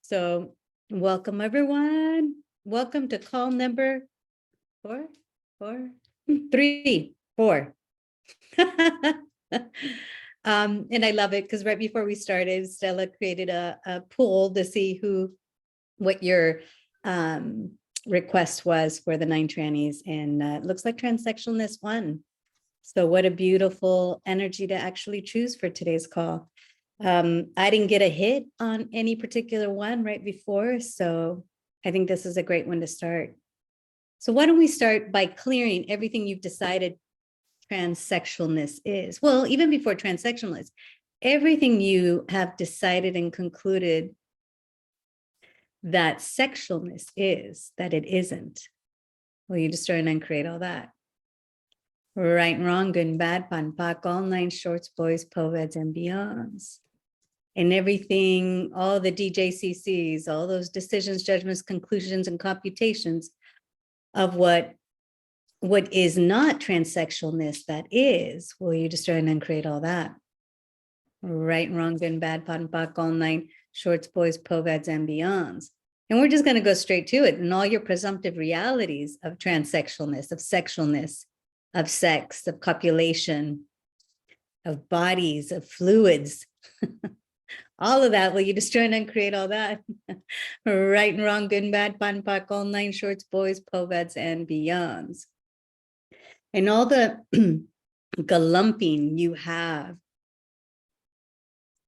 So welcome everyone. Welcome to call number four, 3, 4. And I love it because right before we started, Stella created a poll to see what your request was for the 9 trannies, and it looks like transsexualness won. So what a beautiful energy to actually choose for today's call. I didn't get a hit on any particular one right before, so I think this is a great one to start. So why don't we start by clearing everything you've decided transsexualness is? Well, even before transsexualness, everything you have decided and concluded that sexualness is, that it isn't. Well, you destroy and uncreate all that. Right and wrong, good and bad, pan, pak, all 9 shorts, boys, poveds, and beyonds. And everything, all the DJCCs, all those decisions, judgments, conclusions, and computations of what is not transsexualness that is, will you destroy and uncreate all that? Right and wrong, good and bad, pot and pock, all 9 shorts, boys, poveds, and beyonds. And we're just going to go straight to it. And all your presumptive realities of transsexualness, of sexualness, of sex, of copulation, of bodies, of fluids, all of that, will you destroy and uncreate all that? Right and wrong, good and bad, pot and pock, all 9 shorts, boys, poveds, and beyonds. And all the galumping you have,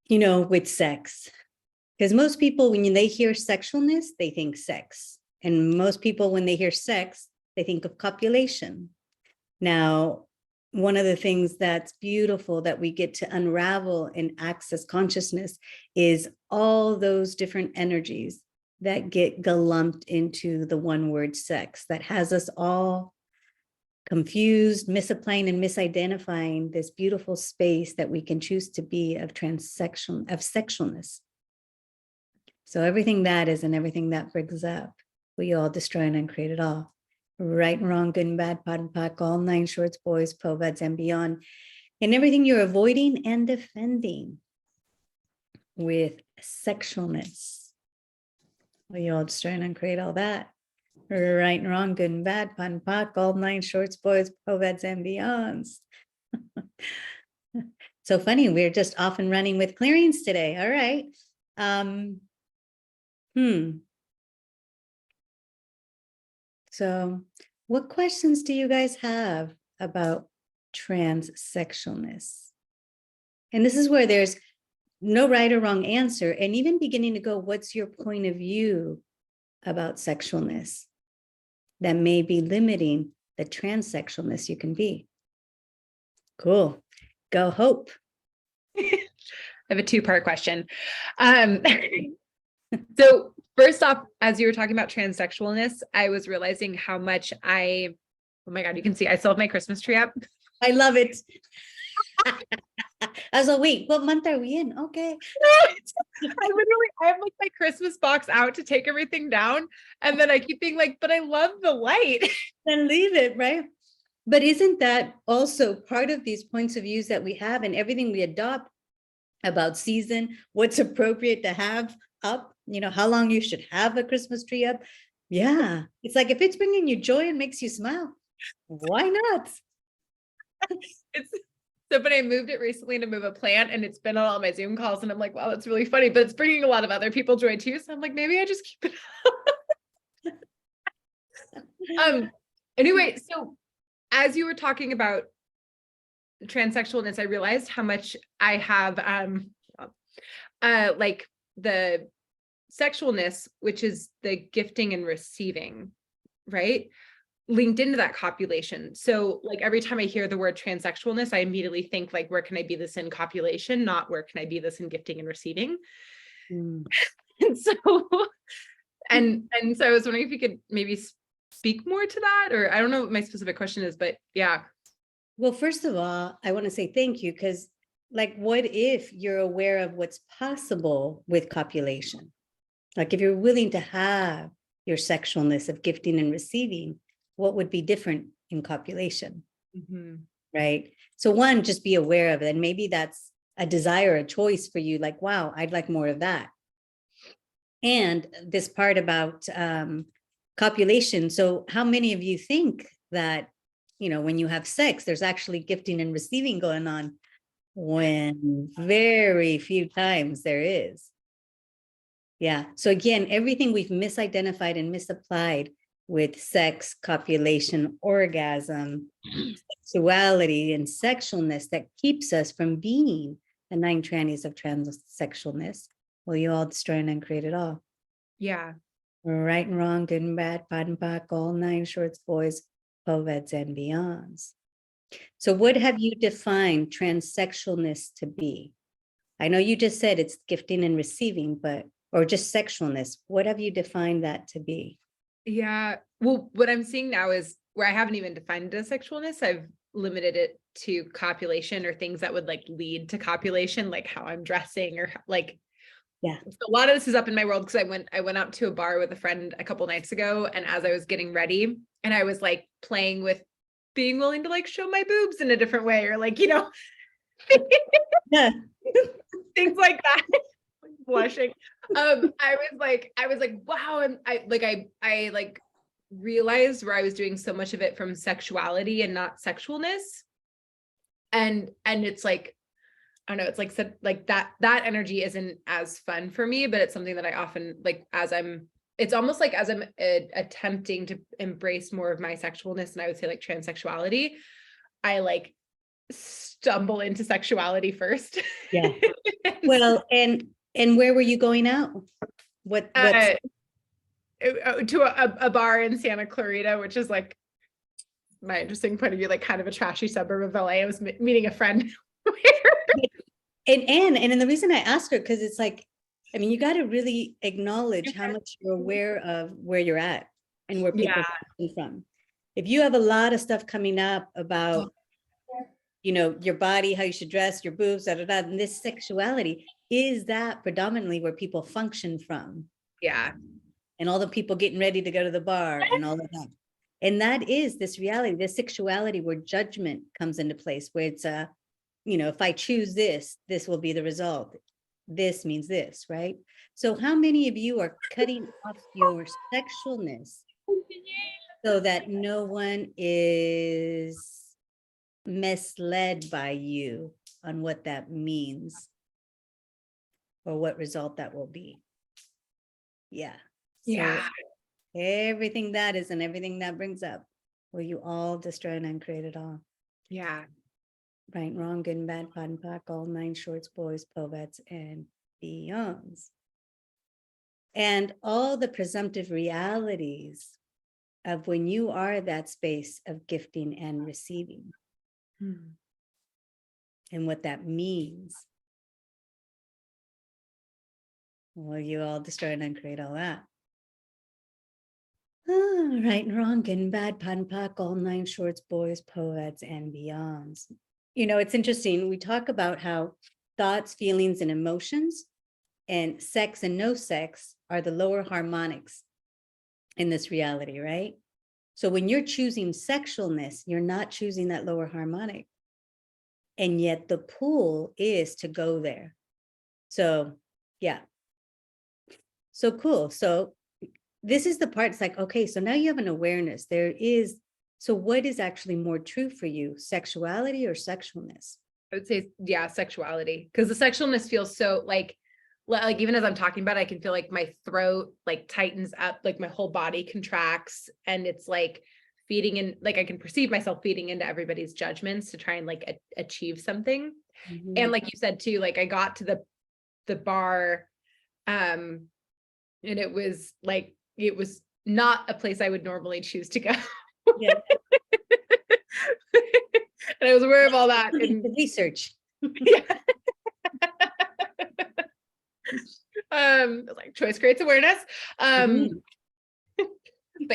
with sex. Because most people, when they hear sexualness, they think sex. And most people, when they hear sex, they think of copulation. Now, one of the things that's beautiful that we get to unravel in access consciousness is all those different energies that get galumped into the one word sex that has us all confused, misapplying, and misidentifying this beautiful space that we can choose to be of sexualness. So everything that is and everything that brings up, we all destroy and uncreate it all. Right and wrong, good and bad, pot and pock, all 9 shorts, boys, poveds, and beyond. And everything you're avoiding and defending with sexualness. We all destroy and uncreate all that. Right and wrong, good and bad, pot and pock, all 9 shorts, boys, poveds, and beyonds. So funny, we're just off and running with clearings today. All right. So what questions do you guys have about transsexualness? And this is where there's no right or wrong answer, and even beginning to go, what's your point of view about sexualness that may be limiting the transsexualness you can be? Cool. Go Hope. I have a 2-part question. So first off, as you were talking about transsexualness, I was realizing how much oh my God, you can see I still have my Christmas tree up. I love it. I was like, wait, what month are we in? Okay. I have like my Christmas box out to take everything down. And then I keep being like, but I love the light. Then leave it, right? But isn't that also part of these points of views that we have and everything we adopt about season, what's appropriate to have up, how long you should have a Christmas tree up? Yeah. It's like, if it's bringing you joy and makes you smile, why not? But I moved it recently to move a plant, and it's been on all my Zoom calls, and I'm like, wow, that's really funny, but it's bringing a lot of other people joy too. So I'm like, maybe I just keep it. Anyway, so as you were talking about transsexualness, I realized how much I have, like the sexualness, which is the gifting and receiving, right? Linked into that copulation. So like every time I hear the word transsexualness, I immediately think like, where can I be this in copulation? Not where can I be this in gifting and receiving? And so I was wondering if you could maybe speak more to that, or I don't know what my specific question is, but yeah. Well, first of all, I want to say thank you, because like, what if you're aware of what's possible with copulation? Like, if you're willing to have your sexualness of gifting and receiving, what would be different in copulation? Right? So one, just be aware of it. And maybe that's a desire, a choice for you, like, wow, I'd like more of that. And this part about copulation. So how many of you think that, when you have sex, there's actually gifting and receiving going on, when very few times there is? Yeah. So again, everything we've misidentified and misapplied with sex, copulation, orgasm, sexuality, and sexualness that keeps us from being the 9 trannies of transsexualness. Well, you all destroy and uncreate it all. Yeah. Right and wrong, good and bad, pot and pock, all 9 shorts, boys, poveds, and beyonds. So what have you defined transsexualness to be? I know you just said it's gifting and receiving, or just sexualness. What have you defined that to be? Yeah. Well, what I'm seeing now is where I haven't even defined it as sexualness. I've limited it to copulation or things that would like lead to copulation, like how I'm dressing or like, Yeah. a lot of this is up in my world because I went out to a bar with a friend a couple nights ago, and as I was getting ready, and I was like playing with being willing to like show my boobs in a different way, or like, Yeah. things like that. Blushing. I was like, wow. And I like realized where I was doing so much of it from sexuality and not sexualness. And it's like, I don't know, it's like said like that energy isn't as fun for me, but it's something that I often like it's almost like as I'm attempting to embrace more of my sexualness, and I would say like transsexuality, I like stumble into sexuality first. Yeah. Well, and where were you going out? What's To a bar in Santa Clarita, which is like my interesting point of view, like kind of a trashy suburb of LA. I was meeting a friend. and the reason I asked her, because it's like, I mean, you got to really acknowledge how much you're aware of where you're at and where people are coming from. If you have a lot of stuff coming up about, your body, how you should dress, your boobs, and this sexuality, is that predominantly where people function from? Yeah. And all the people getting ready to go to the bar and all of that. And that is this reality, this sexuality where judgment comes into place, where it's if I choose this, this will be the result. This means this, right? So how many of you are cutting off your sexualness so that no one is misled by you on what that means or what result that will be? Yeah. So everything that is and everything that brings up, will you all destroy and uncreate it all? Yeah. Right, wrong, good and bad, pot and pock, all 9 shorts, boys, povets, and beyonds. And all the presumptive realities of when you are that space of gifting and receiving, and what that means. Will you all destroy and uncreate all that? Right and wrong, good and bad, pot and pock, all 9 shorts, boys, povets, and beyonds. It's interesting. We talk about how thoughts, feelings, and emotions and sex and no sex are the lower harmonics in this reality, right? So when you're choosing sexualness, you're not choosing that lower harmonic. And yet the pull is to go there. So, yeah. So cool. So this is the part, it's like, okay, so now you have an awareness. So what is actually more true for you, sexuality or sexualness? I would say, yeah, sexuality. Because the sexualness feels so like even as I'm talking about it, I can feel like my throat like tightens up, like my whole body contracts. And it's like feeding in, like I can perceive myself feeding into everybody's judgments to try and like achieve something. And like you said too, like I got to the bar, and it was not a place I would normally choose to go. Yeah. And I was aware of all that in research. Yeah. Like choice creates awareness. But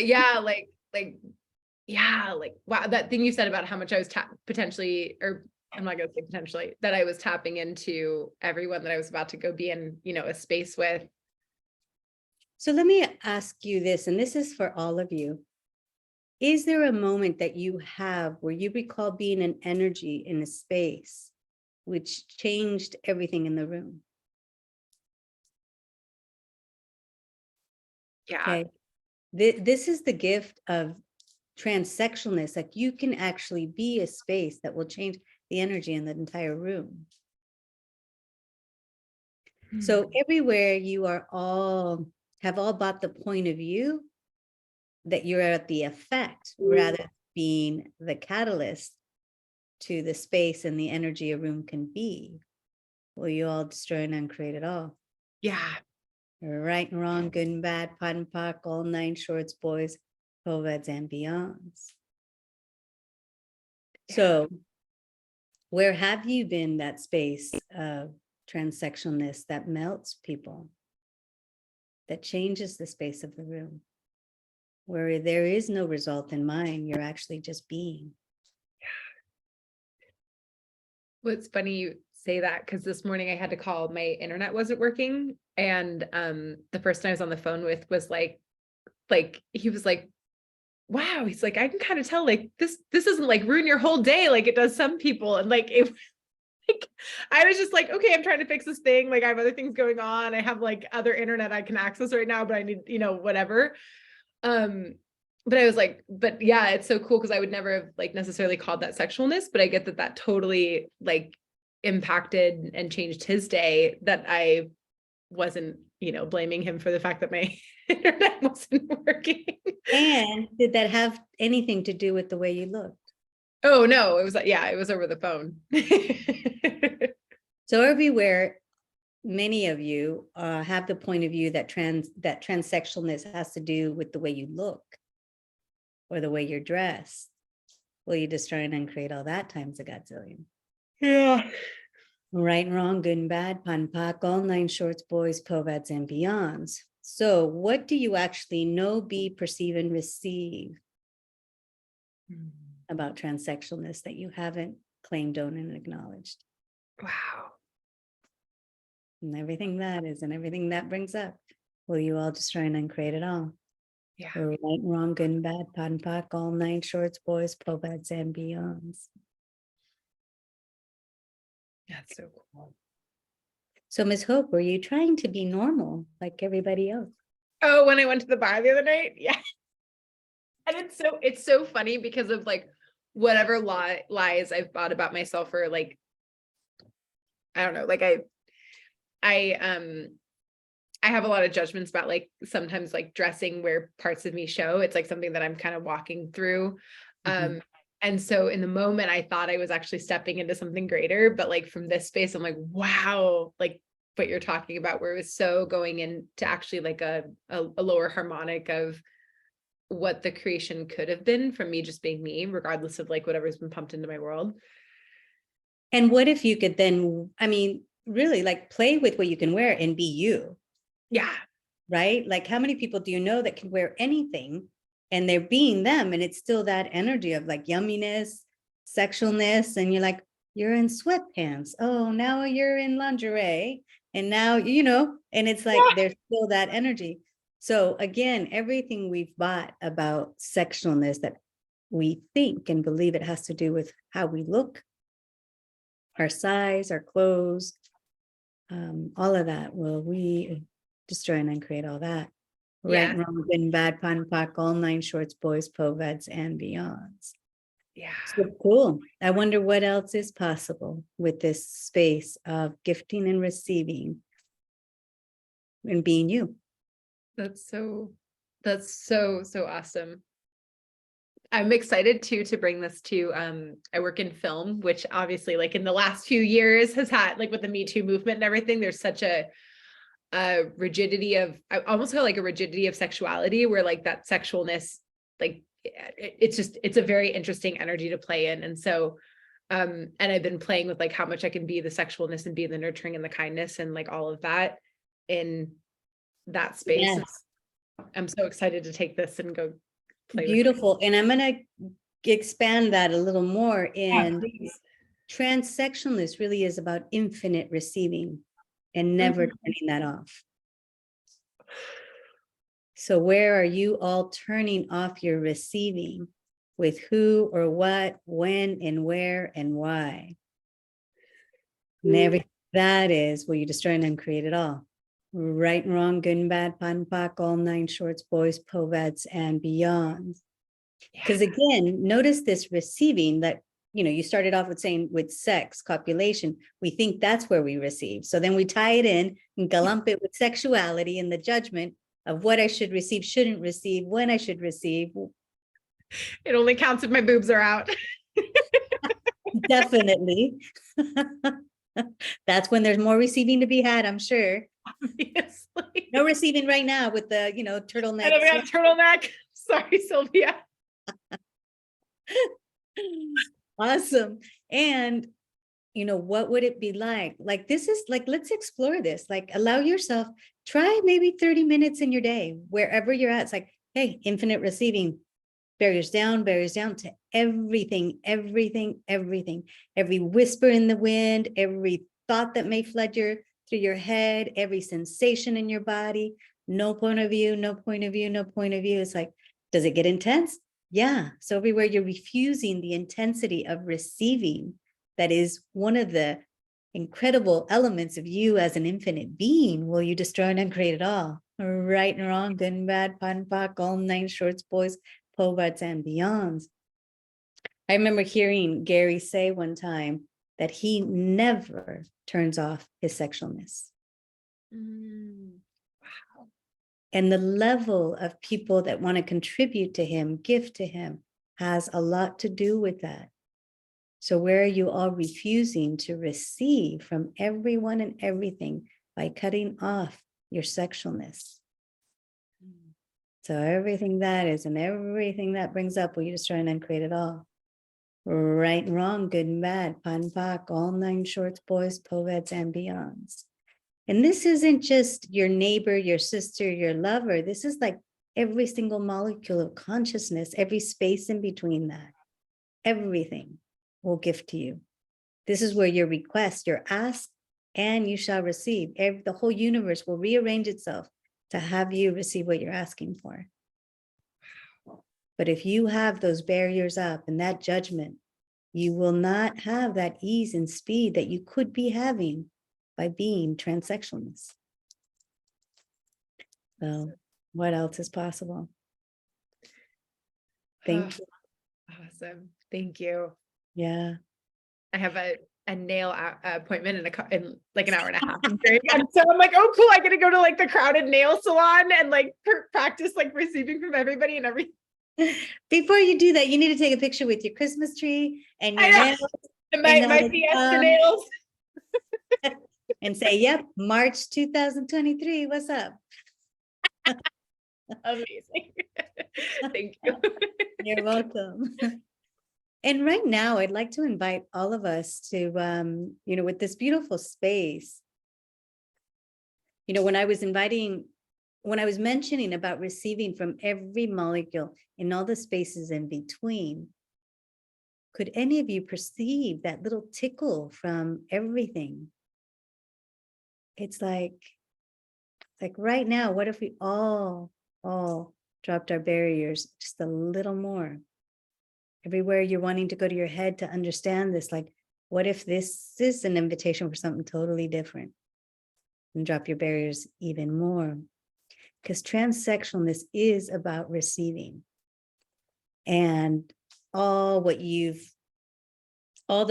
yeah, wow, that thing you said about how much I was potentially, or I'm not gonna say potentially, that I was tapping into everyone that I was about to go be in, a space with. So let me ask you this, and this is for all of you. Is there a moment that you have where you recall being an energy in a space which changed everything in the room? Yeah. Okay. This is the gift of transsexualness. Like you can actually be a space that will change the energy in the entire room. So everywhere you are all have all bought the point of view that you're at the effect rather than being the catalyst to the space and the energy a room can be. Will you all destroy and uncreate it all? Yeah. Right and wrong, good and bad, pot and pock, all nine shorts, boys, co-eds, and beyonds. So where have you been that space of transsexualness that melts people, that changes the space of the room, where there is no result in mind, you're actually just being? What's funny you say that, because this morning I had to call, my internet wasn't working. And the person I was on the phone with was like he was like, wow, he's like, I can kind of tell like this doesn't like ruin your whole day like it does some people. And like it like I was just like, okay, I'm trying to fix this thing. Like I have other things going on. I have like other internet I can access right now, but I need, whatever. But I was like, but yeah, it's so cool because I would never have like necessarily called that sexualness, but I get that totally like impacted and changed his day, that I wasn't, blaming him for the fact that my internet wasn't working. And did that have anything to do with the way you looked? Oh no, it was like, yeah, it was over the phone. So everywhere, many of you have the point of view that transsexualness has to do with the way you look or the way you're dressed. Well, you destroy and uncreate all that times a godzillion. Yeah. Right and wrong, good and bad, pot and pock, all nine shorts, boys, povats, and beyonds. So what do you actually know, be, perceive, and receive about transsexualness that you haven't claimed, owned, and acknowledged? Wow. And everything that is and everything that brings up, will you all destroy and uncreate it all? Yeah. Right and wrong, good and bad, pot and pock, all nine shorts, boys, povats, and beyonds. That's so cool. So Ms. Hope, were you trying to be normal like everybody else? Oh, when I went to the bar the other night, yeah. And it's so funny because of like whatever lies I've bought about myself, or like, I don't know, like I have a lot of judgments about like sometimes like dressing where parts of me show. It's like something that I'm kind of walking through. And so in the moment I thought I was actually stepping into something greater, but like from this space, I'm like, wow, like what you're talking about, where it was so going into actually like a lower harmonic of what the creation could have been from me just being me, regardless of like whatever's been pumped into my world. And what if you could then, I mean, really like play with what you can wear and be you? Yeah. Right? Like how many people do you know that can wear anything and they're being them, and it's still that energy of like yumminess, sexualness, and you're like, you're in sweatpants. Oh, now you're in lingerie. And now, and it's like there's still that energy. So again, everything we've bought about sexualness that we think and believe it has to do with how we look, our size, our clothes, all of that. Well, we destroy and uncreate all that. Right and wrong, good and bad, pot and pock, all nine shorts, boys, povats, and beyonds. Yeah. So cool. I wonder what else is possible with this space of gifting and receiving and being you. That's so awesome. I'm excited too to bring this to I work in film, which obviously like in the last few years has had like with the Me Too movement and everything, there's such a rigidity of, I almost feel like a rigidity of sexuality, where like that sexualness, like it's a very interesting energy to play in. And so and I've been playing with like how much I can be the sexualness and be the nurturing and the kindness and like all of that in that space. Yes. I'm so excited to take this and go play Beautiful. And I'm going to expand that a little more. And transsexualness really is about infinite receiving and never turning that off. So where are you all turning off your receiving? With who or what, when and where and why? And everything that is, will you destroy and uncreate it all? right and wrong, good and bad, pan pak, all nine shorts, boys, povets, and beyond. Because again, notice this receiving that, you started off with saying with sex, copulation, we think that's where we receive. So then we tie it in and lump it with sexuality and the judgment of what I should receive, shouldn't receive, when I should receive. It only counts if my boobs are out. Definitely. That's when there's more receiving to be had, I'm sure. Obviously. No receiving right now with the, turtleneck. And I've got turtleneck. Sorry, Sylvia. Awesome. And what would it be like? Like, this is like, let's explore this. Like, allow yourself, try maybe 30 minutes in your day, wherever you're at. It's like, hey, infinite receiving, barriers down to everything, every whisper in the wind, every thought that may flood through your head, every sensation in your body, no point of view. It's like, does it get intense? Yeah. So everywhere you're refusing the intensity of receiving, that is one of the incredible elements of you as an infinite being, will you destroy and uncreate it all? Right and wrong, good and bad, pan pak, all nine shorts, boys, povats, and beyonds. I remember hearing Gary say one time that he never turns off his sexualness. Wow. And the level of people that want to contribute to him, gift to him, has a lot to do with that. So where are you all refusing to receive from everyone and everything by cutting off your sexualness? So everything that is and everything that brings up, will you destroy and uncreate it all? Right and wrong, good and bad, pan pak, all nine shorts, boys, povets, and beyonds. And this isn't just your neighbor, your sister, your lover. This is like every single molecule of consciousness, every space in between that. Everything will gift to you. This is where your request, your ask, and you shall receive. The whole universe will rearrange itself to have you receive what you're asking for. But if you have those barriers up and that judgment, you will not have that ease and speed that you could be having by being transsexualness. So what else is possible? Thank you. Awesome. Thank you. Yeah. I have a nail appointment in like an hour and a half. So I'm like, oh, cool. I get to go to like the crowded nail salon and like practice like receiving from everybody and everything. Before you do that, you need to take a picture with your Christmas tree and your nails. And my Fiesta nails. And say, yep, March 2023. What's up? Amazing. Thank you. You're welcome. And right now, I'd like to invite all of us to, with this beautiful space, when I was mentioning about receiving from every molecule in all the spaces in between, could any of you perceive that little tickle from everything? It's like right now, what if we all dropped our barriers just a little more? Everywhere you're wanting to go to your head to understand this, like, what if this is an invitation for something totally different? And drop your barriers even more. Because transsexualness is about receiving. And all the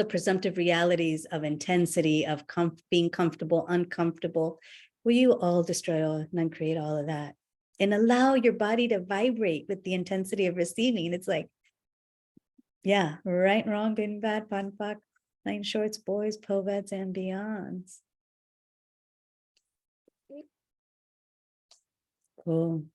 presumptive realities of intensity, of being comfortable, uncomfortable, will you all destroy all and uncreate all of that? And allow your body to vibrate with the intensity of receiving. It's like, yeah, right, wrong, good and bad, pan pak, nine shorts, boys, povets, and beyonds. Cool.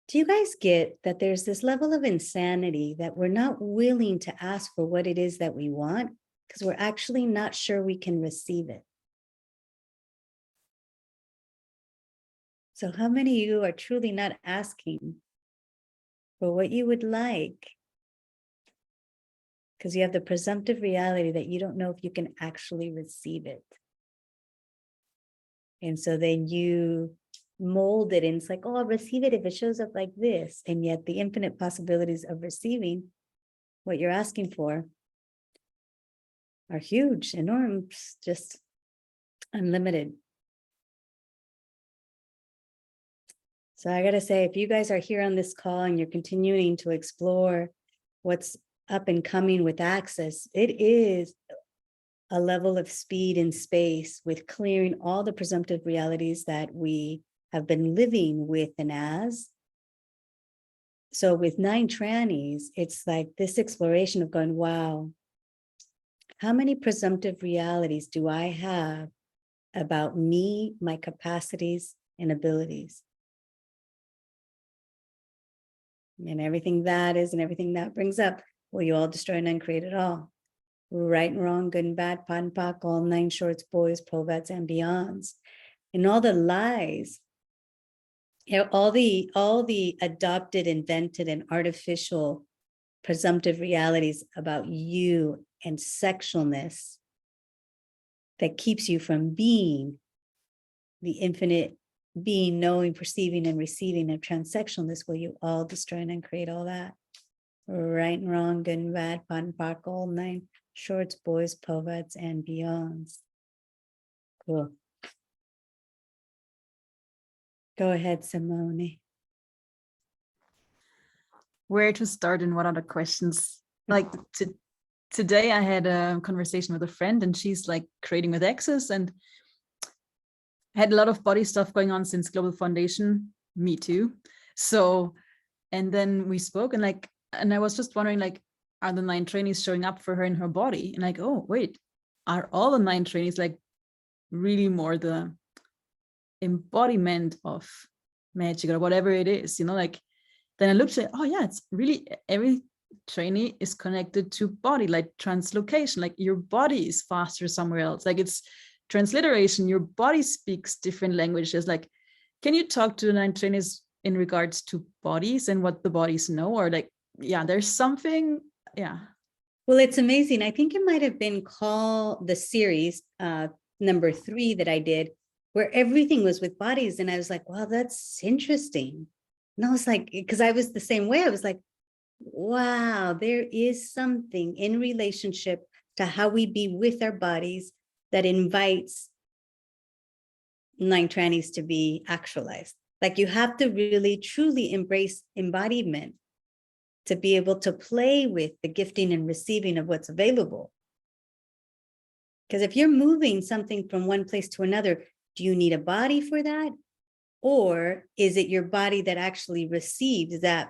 Do you guys get that there's this level of insanity that we're not willing to ask for what it is that we want because we're actually not sure we can receive it? So how many of you are truly not asking for what you would like because you have the presumptive reality that you don't know if you can actually receive it? And so then you mold it and it's like, oh, I'll receive it if it shows up like this. And yet the infinite possibilities of receiving what you're asking for are huge, enormous, just unlimited. So I got to say, if you guys are here on this call and you're continuing to explore what's up and coming with access, it is a level of speed and space with clearing all the presumptive realities that we have been living with and as. So with 9 trannies, it's like this exploration of going, wow, how many presumptive realities do I have about me, my capacities and abilities? And everything that is and everything that brings up, will you all destroy and uncreate it all? Right and wrong, good and bad, pot and pock, all 9 shorts, boys, povats, and beyonds. And all the lies, all the adopted, invented, and artificial presumptive realities about you and sexualness that keeps you from being the infinite being, knowing, perceiving, and receiving of transsexualness, will you all destroy and uncreate all that? Right and wrong, good and bad, pot and pock, all 9 shorts, boys, povats, and beyonds. Cool. Go ahead, Simone. Where to start and what are the questions? Like today I had a conversation with a friend and she's like creating with Access and had a lot of body stuff going on since Global Foundation. Me too. So, and then we spoke and I was just wondering, like, are the 9 trainees showing up for her in her body? And like, oh, wait, are all the 9 trainees like really more the embodiment of magic or whatever it is, you know, like, then I looked at, oh yeah, it's really every trainee is connected to body, like translocation, like your body is faster somewhere else. Like it's transliteration, your body speaks different languages. Like, can you talk to the 9 trainees in regards to bodies and what the bodies know? Or like, yeah, there's something, yeah. Well, it's amazing. I think it might have been called the series number 3 that I did, where everything was with bodies. And I was like, wow, that's interesting. And I was like, because I was the same way. I was like, wow, there is something in relationship to how we be with our bodies that invites 9 trannies to be actualized. Like you have to really truly embrace embodiment to be able to play with the gifting and receiving of what's available. Because if you're moving something from one place to another, do you need a body for that? Or is it your body that actually receives that?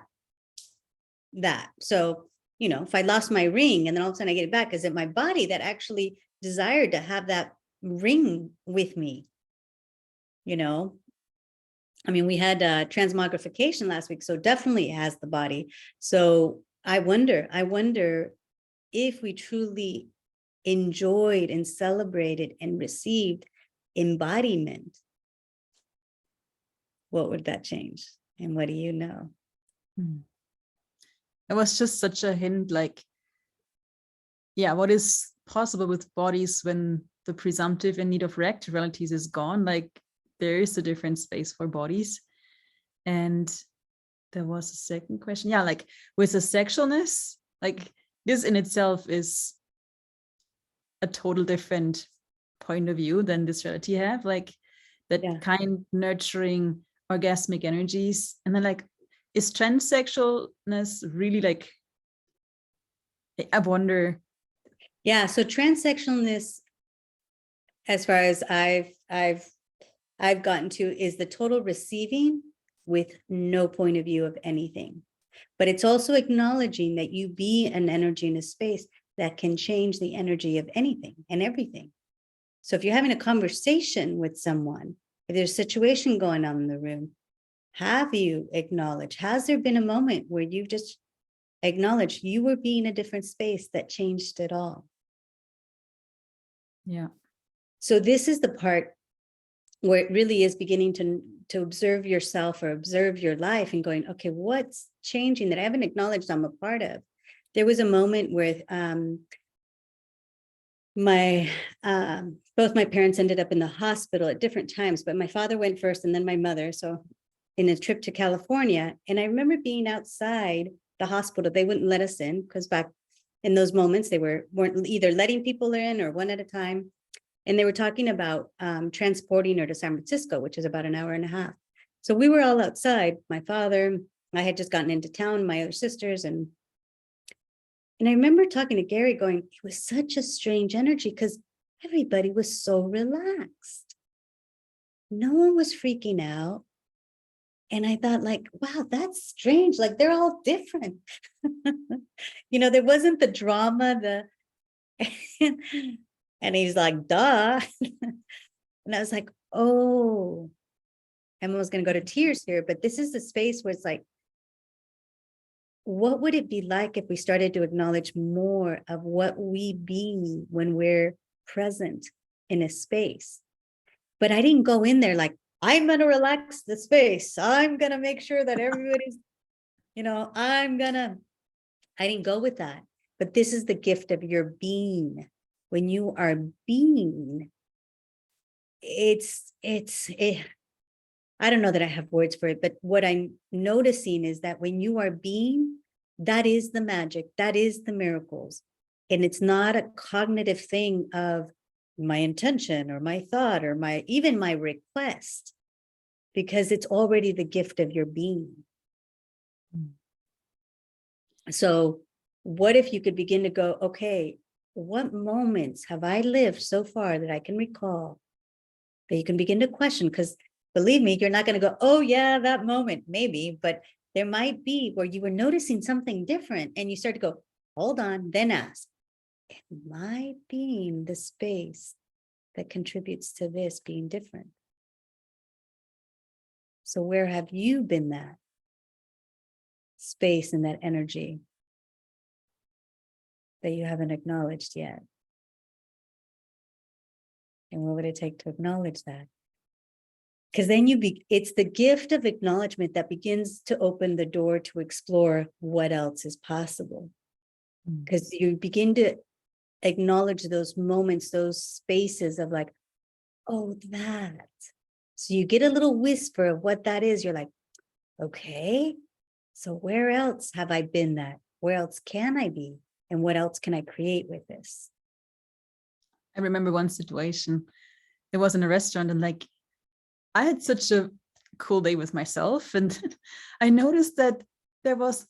So, you know, if I lost my ring and then all of a sudden I get it back, is it my body that actually desired to have that ring with me? You know, I mean, we had transmogrification last week, so definitely it has the body. So I wonder if we truly enjoyed and celebrated and received embodiment, what would that change? And what do you know? It was just such a hint, like, yeah, what is possible with bodies when the presumptive and need of reactive realities is gone? Like, there is a different space for bodies. And there was a second question. Yeah, like with the sexualness, like this in itself is a total different point of view than this reality have, like that kind nurturing orgasmic energies. And then like, is transsexualness really like, I wonder. Yeah, so transsexualness, as far as I've gotten to, is the total receiving with no point of view of anything. But it's also acknowledging that you be an energy in a space that can change the energy of anything and everything. So if you're having a conversation with someone, if there's a situation going on in the room, have you acknowledged, has there been a moment where you've just acknowledged you were being a different space that changed it all? Yeah. So this is the part where it really is beginning to observe yourself or observe your life and going, okay, what's changing that I haven't acknowledged I'm a part of? There was a moment where both my parents ended up in the hospital at different times, but my father went first and then my mother. So in a trip to California, and I remember being outside the hospital, they wouldn't let us in because back in those moments, they weren't either letting people in or one at a time. And they were talking about transporting her to San Francisco, which is about an hour and a half. So we were all outside, my father, I had just gotten into town, my other sisters, and I remember talking to Gary going, it was such a strange energy because everybody was so relaxed. No one was freaking out. And I thought like, wow, that's strange. Like they're all different. There wasn't the drama, and he's like, duh. And I was like, oh, Emma was going to go to tears here, but this is the space where it's like, what would it be like if we started to acknowledge more of what we be when we're present in a space? But I didn't go in there like, I'm going to relax the space. I'm going to make sure that everybody's, I didn't go with that. But this is the gift of your being. When you are being, I don't know that I have words for it, but what I'm noticing is that when you are being, that is the magic, that is the miracles. And it's not a cognitive thing of my intention or my thought or even my request, because it's already the gift of your being. So what if you could begin to go, okay, what moments have I lived so far that I can recall, that you can begin to question? Because believe me, you're not going to go, oh yeah, that moment, maybe, but there might be where you were noticing something different and you start to go, hold on, then ask, am I being the space that contributes to this being different? So where have you been that space and that energy that you haven't acknowledged yet? And what would it take to acknowledge that? Because then it's the gift of acknowledgement that begins to open the door to explore what else is possible. Because you begin to acknowledge those moments, those spaces of like, oh, that. So you get a little whisper of what that is. You're like, okay, so where else have I been that? Where else can I be? And what else can I create with this? I remember one situation. It was in a restaurant, and like I had such a cool day with myself, and I noticed that there was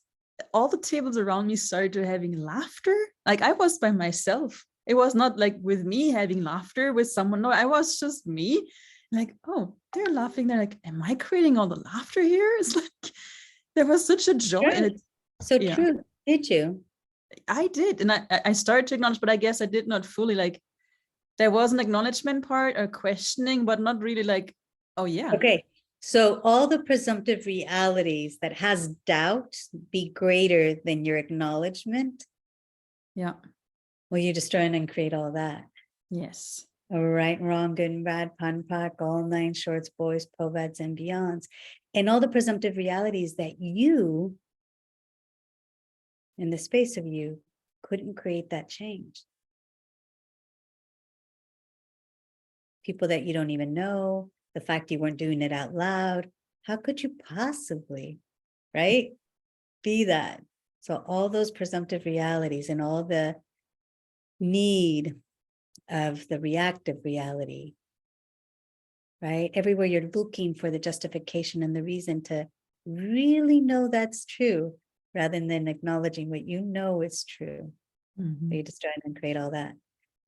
all the tables around me started having laughter. Like I was by myself. It was not like with me having laughter with someone. No, I was just me. Like, oh, they're laughing. They're like, am I creating all the laughter here? It's like there was such a joy. And it's so true. Did you? I did. And I started to acknowledge, but I guess I did not fully like, there was an acknowledgement part or questioning, but not really like, oh yeah. Okay. So all the presumptive realities that has doubt be greater than your acknowledgement. Yeah. Well, you destroy and create all that. Yes. All right, wrong, good and bad, pun, pack, all nine shorts, boys, poveds, and beyonds. And all the presumptive realities that you, in the space of you, couldn't create that change. People that you don't even know, the fact you weren't doing it out loud, how could you possibly, right, be that? So all those presumptive realities and all the need of the reactive reality, right? Everywhere you're looking for the justification and the reason to really know that's true, rather than acknowledging what you know is true. Mm-hmm. You destroy and create all that.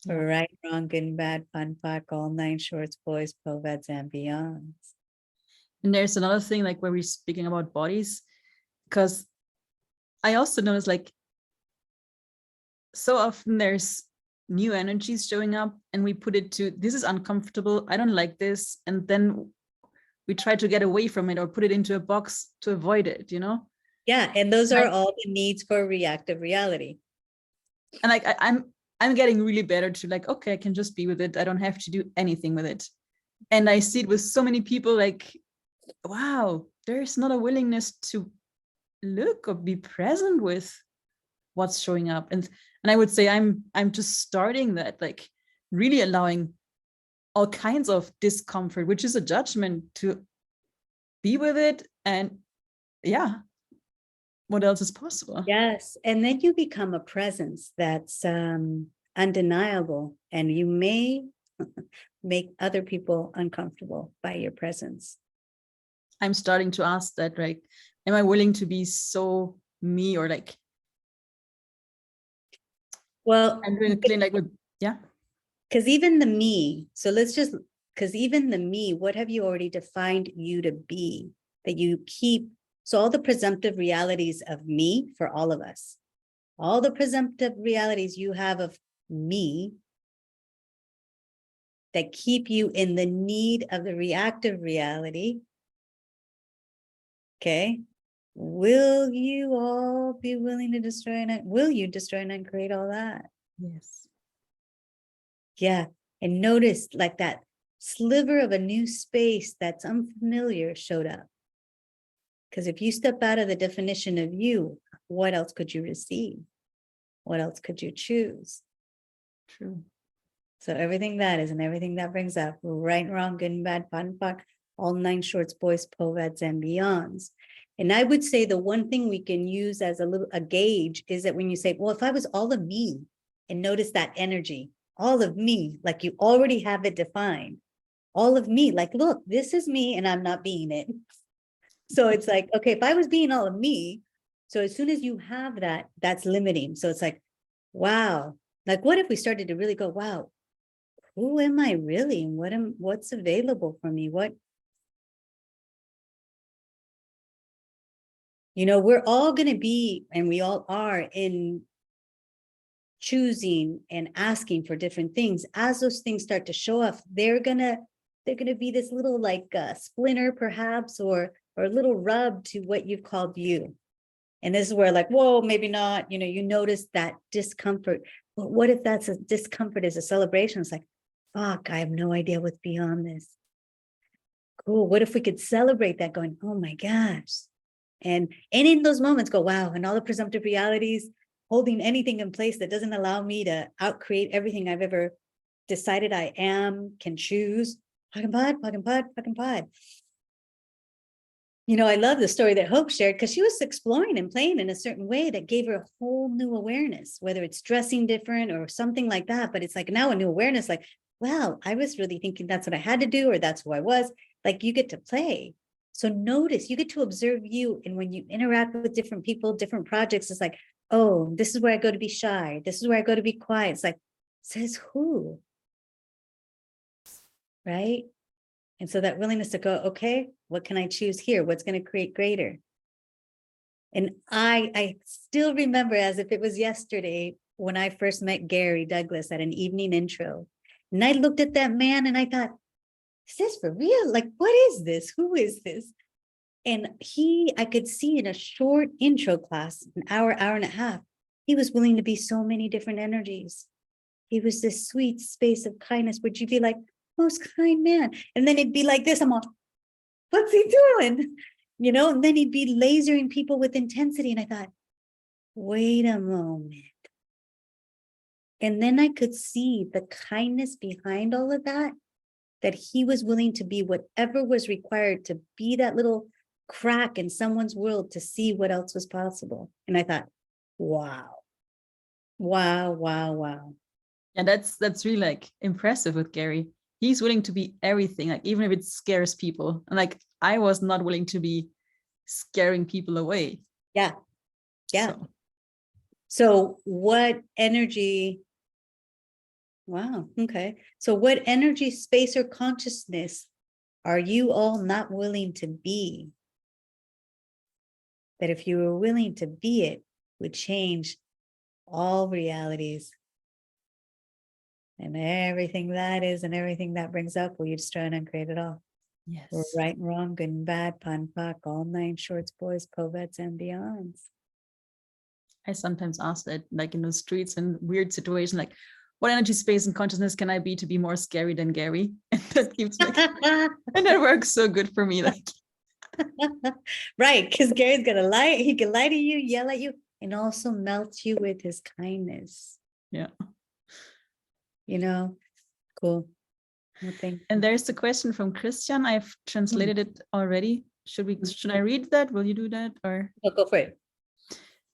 Yeah. Right, wrong, good and bad, fun, fuck, all nine shorts, boys, poveds, and beyonds. And there's another thing, like where we're speaking about bodies, because I also notice like so often there's new energies showing up and we put it to, this is uncomfortable, I don't like this. And then we try to get away from it or put it into a box to avoid it, you know? Yeah, and those are all the needs for reactive reality. And like I'm getting really better to like, okay, I can just be with it. I don't have to do anything with it. And I see it with so many people like, wow, there's not a willingness to look or be present with what's showing up. And I would say I'm just starting that, like really allowing all kinds of discomfort, which is a judgment, to be with it. And yeah, what else is possible? Yes, and then you become a presence that's undeniable, and you may make other people uncomfortable by your presence. I'm starting to ask that, like, am I willing to be so me, or like, Well, I'm doing a clean, like, with, yeah. because even the me, so because even the me, what have you already defined you to be that you keep? So all the presumptive realities of me for all of us, all the presumptive realities you have of me that keep you in the need of the reactive reality. Okay. Will you all be willing to destroy and will you destroy and uncreate all that? Yes. Yeah. And notice like that sliver of a new space that's unfamiliar showed up. Because if you step out of the definition of you, what else could you receive? What else could you choose? True. So everything that is and everything that brings up, right and wrong, good and bad, fun and fuck, all 9 shorts, boys, povets, and beyonds. And I would say the one thing we can use as a gauge is that when you say, well, if I was all of me, and notice that energy, all of me, like you already have it defined, all of me, like, look, this is me and I'm not being it. So it's like, okay, if I was being all of me, so as soon as you have that, that's limiting. So it's like, wow, like what if we started to really go, wow, who am I really? And what's available for me? We're all going to be, and we all are in choosing and asking for different things. As those things start to show up, they're going to be this little like splinter perhaps, or a little rub to what you've called you. And this is where like, whoa, maybe not, you notice that discomfort. But what if that's a discomfort is a celebration? It's like, fuck, I have no idea what's beyond this. Cool. What if we could celebrate that going, oh my gosh. And in those moments go, wow, and all the presumptive realities, holding anything in place that doesn't allow me to outcreate everything I've ever decided I am, can choose. Fucking pod. I love the story that Hope shared because she was exploring and playing in a certain way that gave her a whole new awareness, whether it's dressing different or something like that. But it's like now a new awareness, like, wow, I was really thinking that's what I had to do, or that's who I was. Like you get to play. So notice, you get to observe you. And when you interact with different people, different projects, it's like, oh, this is where I go to be shy. This is where I go to be quiet. It's like, says who? Right? And so that willingness to go, okay, what can I choose here? What's going to create greater? And I still remember as if it was yesterday when I first met Gary Douglas at an evening intro. And I looked at that man and I thought, is this for real? Like, what is this? Who is this? And I could see in a short intro class, an hour and a half, he was willing to be so many different energies. He was this sweet space of kindness. Would you be like, most kind man? And then it'd be like this. I'm all, what's he doing? And then he'd be lasering people with intensity. And I thought, wait a moment. And then I could see the kindness behind all of that he was willing to be whatever was required to be that little crack in someone's world to see what else was possible. And I thought, wow. And that's really like impressive with Gary. He's willing to be everything, like even if it scares people. And like I was not willing to be scaring people away. Yeah. So what energy? Wow. Okay. So what energy, space, or consciousness are you all not willing to be? That if you were willing to be it, would change all realities. And everything that is and everything that brings up, will you destroy and uncreate it all? Yes. Or right and wrong, good and bad, pun, fuck, all 9 shorts, boys, povets, and beyonds. I sometimes ask that, like in the streets and weird situations, like, what energy, space, and consciousness can I be to be more scary than Gary? And that keeps like, and that works so good for me. Like, right, because Gary's gonna lie. He can lie to you, yell at you, and also melt you with his kindness. Yeah. Cool. And there's the question from Christian. I've translated it already. Should I read that? Will you do that? Or go for it.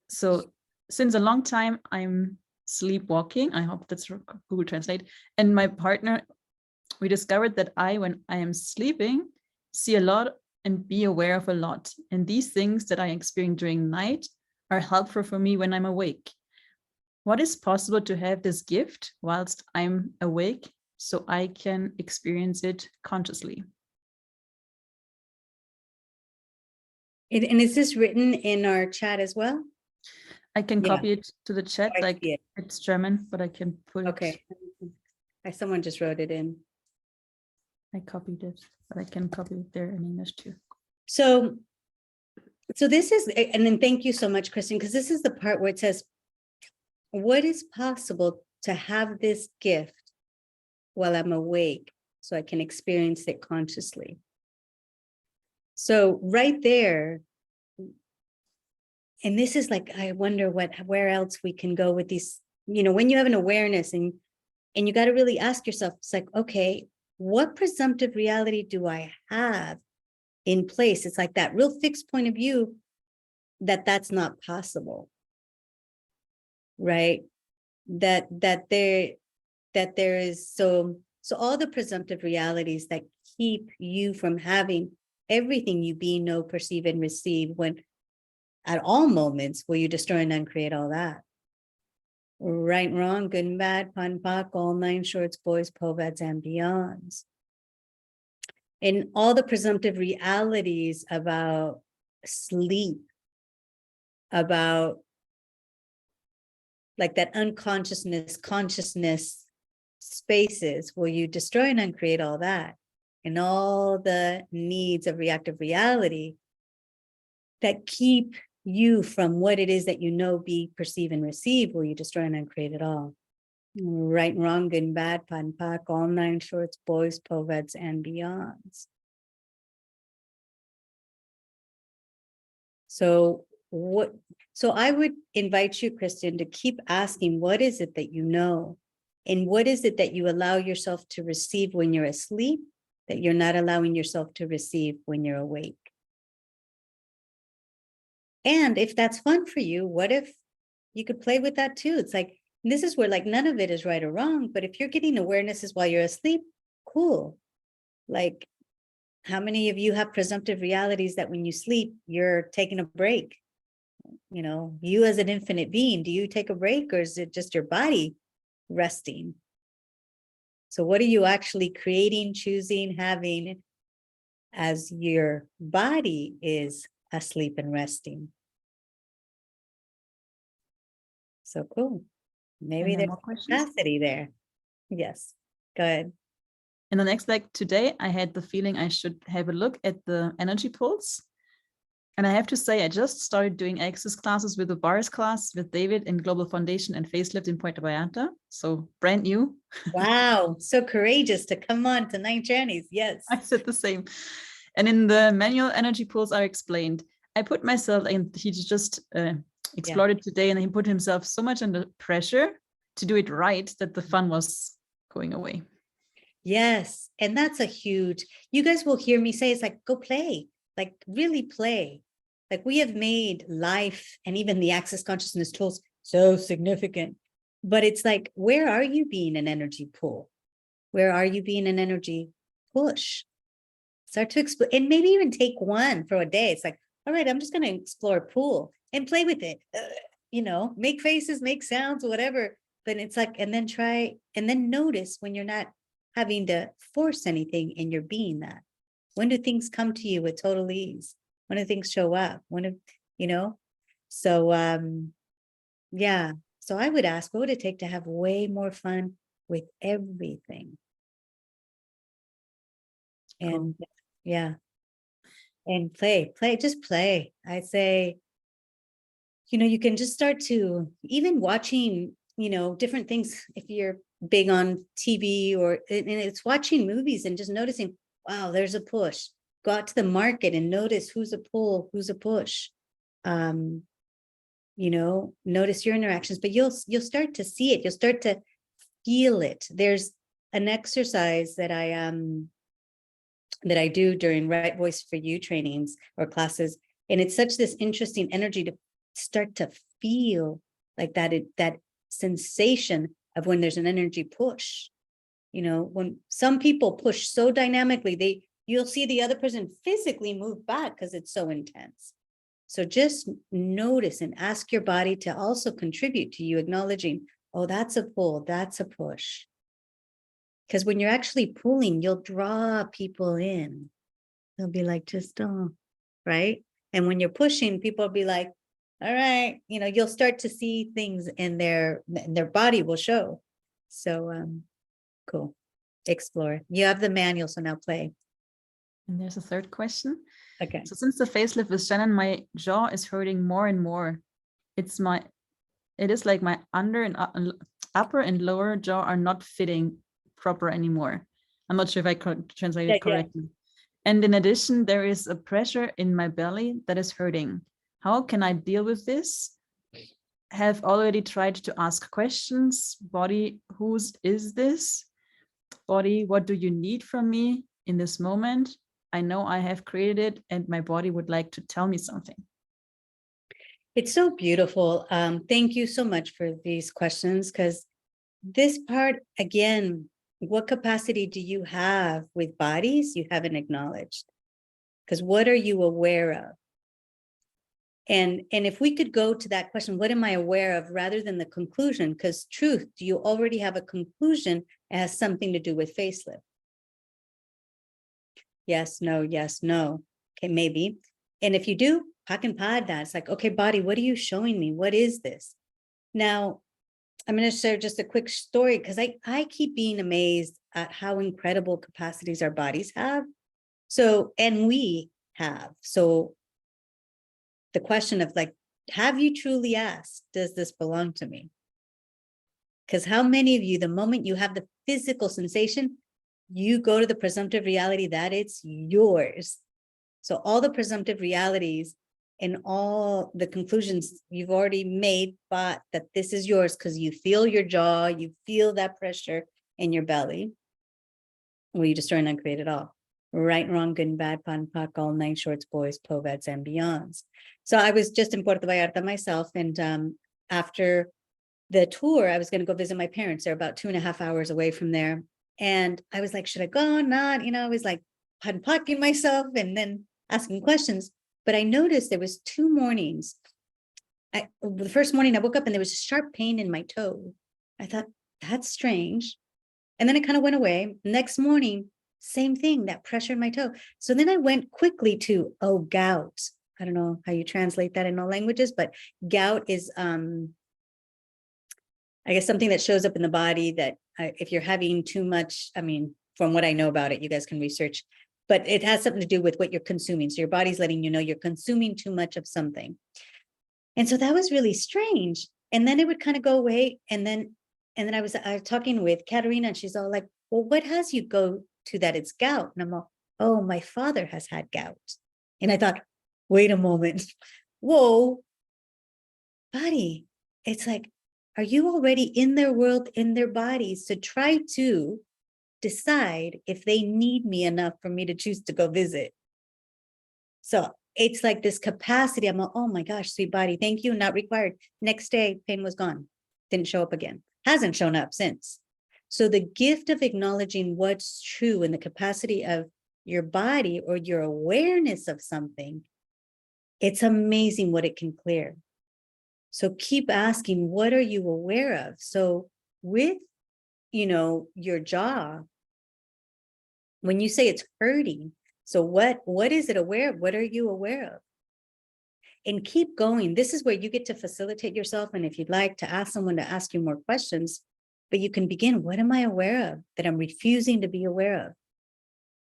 So since a long time, I'm sleepwalking. I hope that's Google Translate. And my partner, we discovered that when I am sleeping, see a lot and be aware of a lot. And these things that I experience during night are helpful for me when I'm awake. What is possible to have this gift whilst I'm awake so I can experience it consciously? And is this written in our chat as well? I can Yeah. copy it to the chat, I like see it. it's German, but I can put it. Okay. Someone just wrote it in. I copied it, but I can copy it there in English too. So this is, and then thank you so much, Kristen, because this is the part where it says, what is possible to have this gift while I'm awake so I can experience it consciously? So right there, and this is like, I wonder where else we can go with these, when you have an awareness and you got to really ask yourself, it's like, okay, what presumptive reality do I have in place? It's like that real fixed point of view that's not possible, right? That there is, so all the presumptive realities that keep you from having everything you be, know, perceive, and receive, when at all moments will you destroy and uncreate all that. Right and wrong, good and bad, pun pak, all nine shorts, boys, poveds, and beyonds. And all the presumptive realities about sleep, about like that unconsciousness, consciousness spaces, will you destroy and uncreate all that? And all the needs of reactive reality that keep you from what it is that you know, be, perceive, and receive, will you destroy and uncreate it all? Right and wrong, good and bad, pan pak, all nine shorts, boys, poveds, and beyonds. So I would invite you, Kristen, to keep asking, what is it that you know? And what is it that you allow yourself to receive when you're asleep, that you're not allowing yourself to receive when you're awake? And if that's fun for you, what if you could play with that too? It's like, this is where like none of it is right or wrong, but if you're getting awarenesses while you're asleep, cool. Like, how many of you have presumptive realities that when you sleep, you're taking a break? You as an infinite being, do you take a break, or is it just your body resting? So what are you actually creating, choosing, having as your body is asleep and resting? So cool. Maybe there's more questions? capacity there. Yes, go ahead. In the next leg today, I had the feeling I should have a look at the energy pulse. And I have to say, I just started doing access classes with the bars class with David in Global Foundation and Facelift in Puerto Vallarta. So brand new. Wow, so courageous to come on to 9 journeys. Yes. I said the same. And in the manual energy pulse, I explained, I put myself, and he just explored it today, and he put himself so much under pressure to do it right that the fun was going away. Yes. And that's a huge, you guys will hear me say, it's like, go play, like really play. Like, we have made life and even the access consciousness tools so significant, but it's like, where are you being an energy pull? Where are you being an energy push? Start to explore, and maybe even take one for a day. It's like, all right, I'm just going to explore a pool and play with it. Make faces, make sounds, whatever. But it's like, and then try, and then notice when you're not having to force anything and you're being that. When do things come to you with total ease? When do things show up? So yeah. So I would ask, what would it take to have way more fun with everything? And yeah. And play, just play. I say, you can just start to even watching, different things. If you're big on TV and it's watching movies and just noticing, wow, there's a push. Go out to the market and notice who's a pull, who's a push. Notice your interactions, but you'll start to see it. You'll start to feel it. There's an exercise that I do during Right Voice for You trainings or classes. And it's such this interesting energy to start to feel like that sensation of when there's an energy push. When some people push so dynamically, you'll see the other person physically move back because it's so intense. So just notice and ask your body to also contribute to you acknowledging, oh, that's a pull, that's a push. Because when you're actually pulling, you'll draw people in. They'll be like, just right? And when you're pushing, people will be like, all right, you'll start to see things in their body will show. So cool. Explore. You have the manual, so now play. And there's a third question. Okay. So since the facelift with Shannon, my jaw is hurting more and more. It is like my upper and lower jaw are not fitting proper anymore. I'm not sure if I translated correctly. And in addition, there is a pressure in my belly that is hurting. How can I deal with this? Have already tried to ask questions. Body, whose is this? Body, what do you need from me in this moment? I know I have created it and my body would like to tell me something. It's so beautiful. Thank you so much for these questions, because this part, again, what capacity do you have with bodies you haven't acknowledged? Because what are you aware of? And if we could go to that question, what am I aware of, rather than the conclusion? Because truth, do you already have a conclusion? It has something to do with facelift. Yes, no, yes, no. Okay, maybe. And if you do, pack and pod that. It's like, okay, body, what are you showing me? What is this? Now, I'm going to share just a quick story, because I keep being amazed at how incredible capacities our bodies have. So, and we have. So the question of like, have you truly asked, does this belong to me? Because how many of you, the moment you have the physical sensation, you go to the presumptive reality that it's yours. So all the presumptive realities and all the conclusions you've already made, but that this is yours because you feel your jaw, you feel that pressure in your belly. Well, you destroy and uncreate it all. Right and wrong, good and bad, pan, pak, all nine shorts, boys, poveds, and beyonds. So I was just in Puerto Vallarta myself. And after the tour, I was going to go visit my parents. They're about 2.5 hours away from there. And I was like, should I go or not? I was like unpacking myself and then asking questions. But I noticed there was 2 mornings. The first morning I woke up and there was a sharp pain in my toe. I thought, that's strange. And then it kind of went away. Next morning, same thing, that pressure in my toe. So then I went quickly to, gout. I don't know how you translate that in all languages, but gout is, I guess, something that shows up in the body that if you're having too much, from what I know about it, you guys can research, but it has something to do with what you're consuming. So your body's letting you know you're consuming too much of something. And so that was really strange. And then it would kind of go away. And then I was talking with Katerina, and she's all like, well, what has you go to that it's gout? And I'm all, oh, my father has had gout. And I thought, wait a moment. Whoa, buddy. It's like, are you already in their world, in their bodies, to try to decide if they need me enough for me to choose to go visit? So it's like this capacity. I'm like, oh my gosh, sweet body, thank you, not required. Next day, pain was gone. Didn't show up again. Hasn't shown up since. So the gift of acknowledging what's true in the capacity of your body or your awareness of something, it's amazing what it can clear. So keep asking, what are you aware of? So with, your jaw, when you say it's hurting, so what is it aware of? What are you aware of? And keep going. This is where you get to facilitate yourself. And if you'd like to ask someone to ask you more questions, but you can begin, what am I aware of that I'm refusing to be aware of?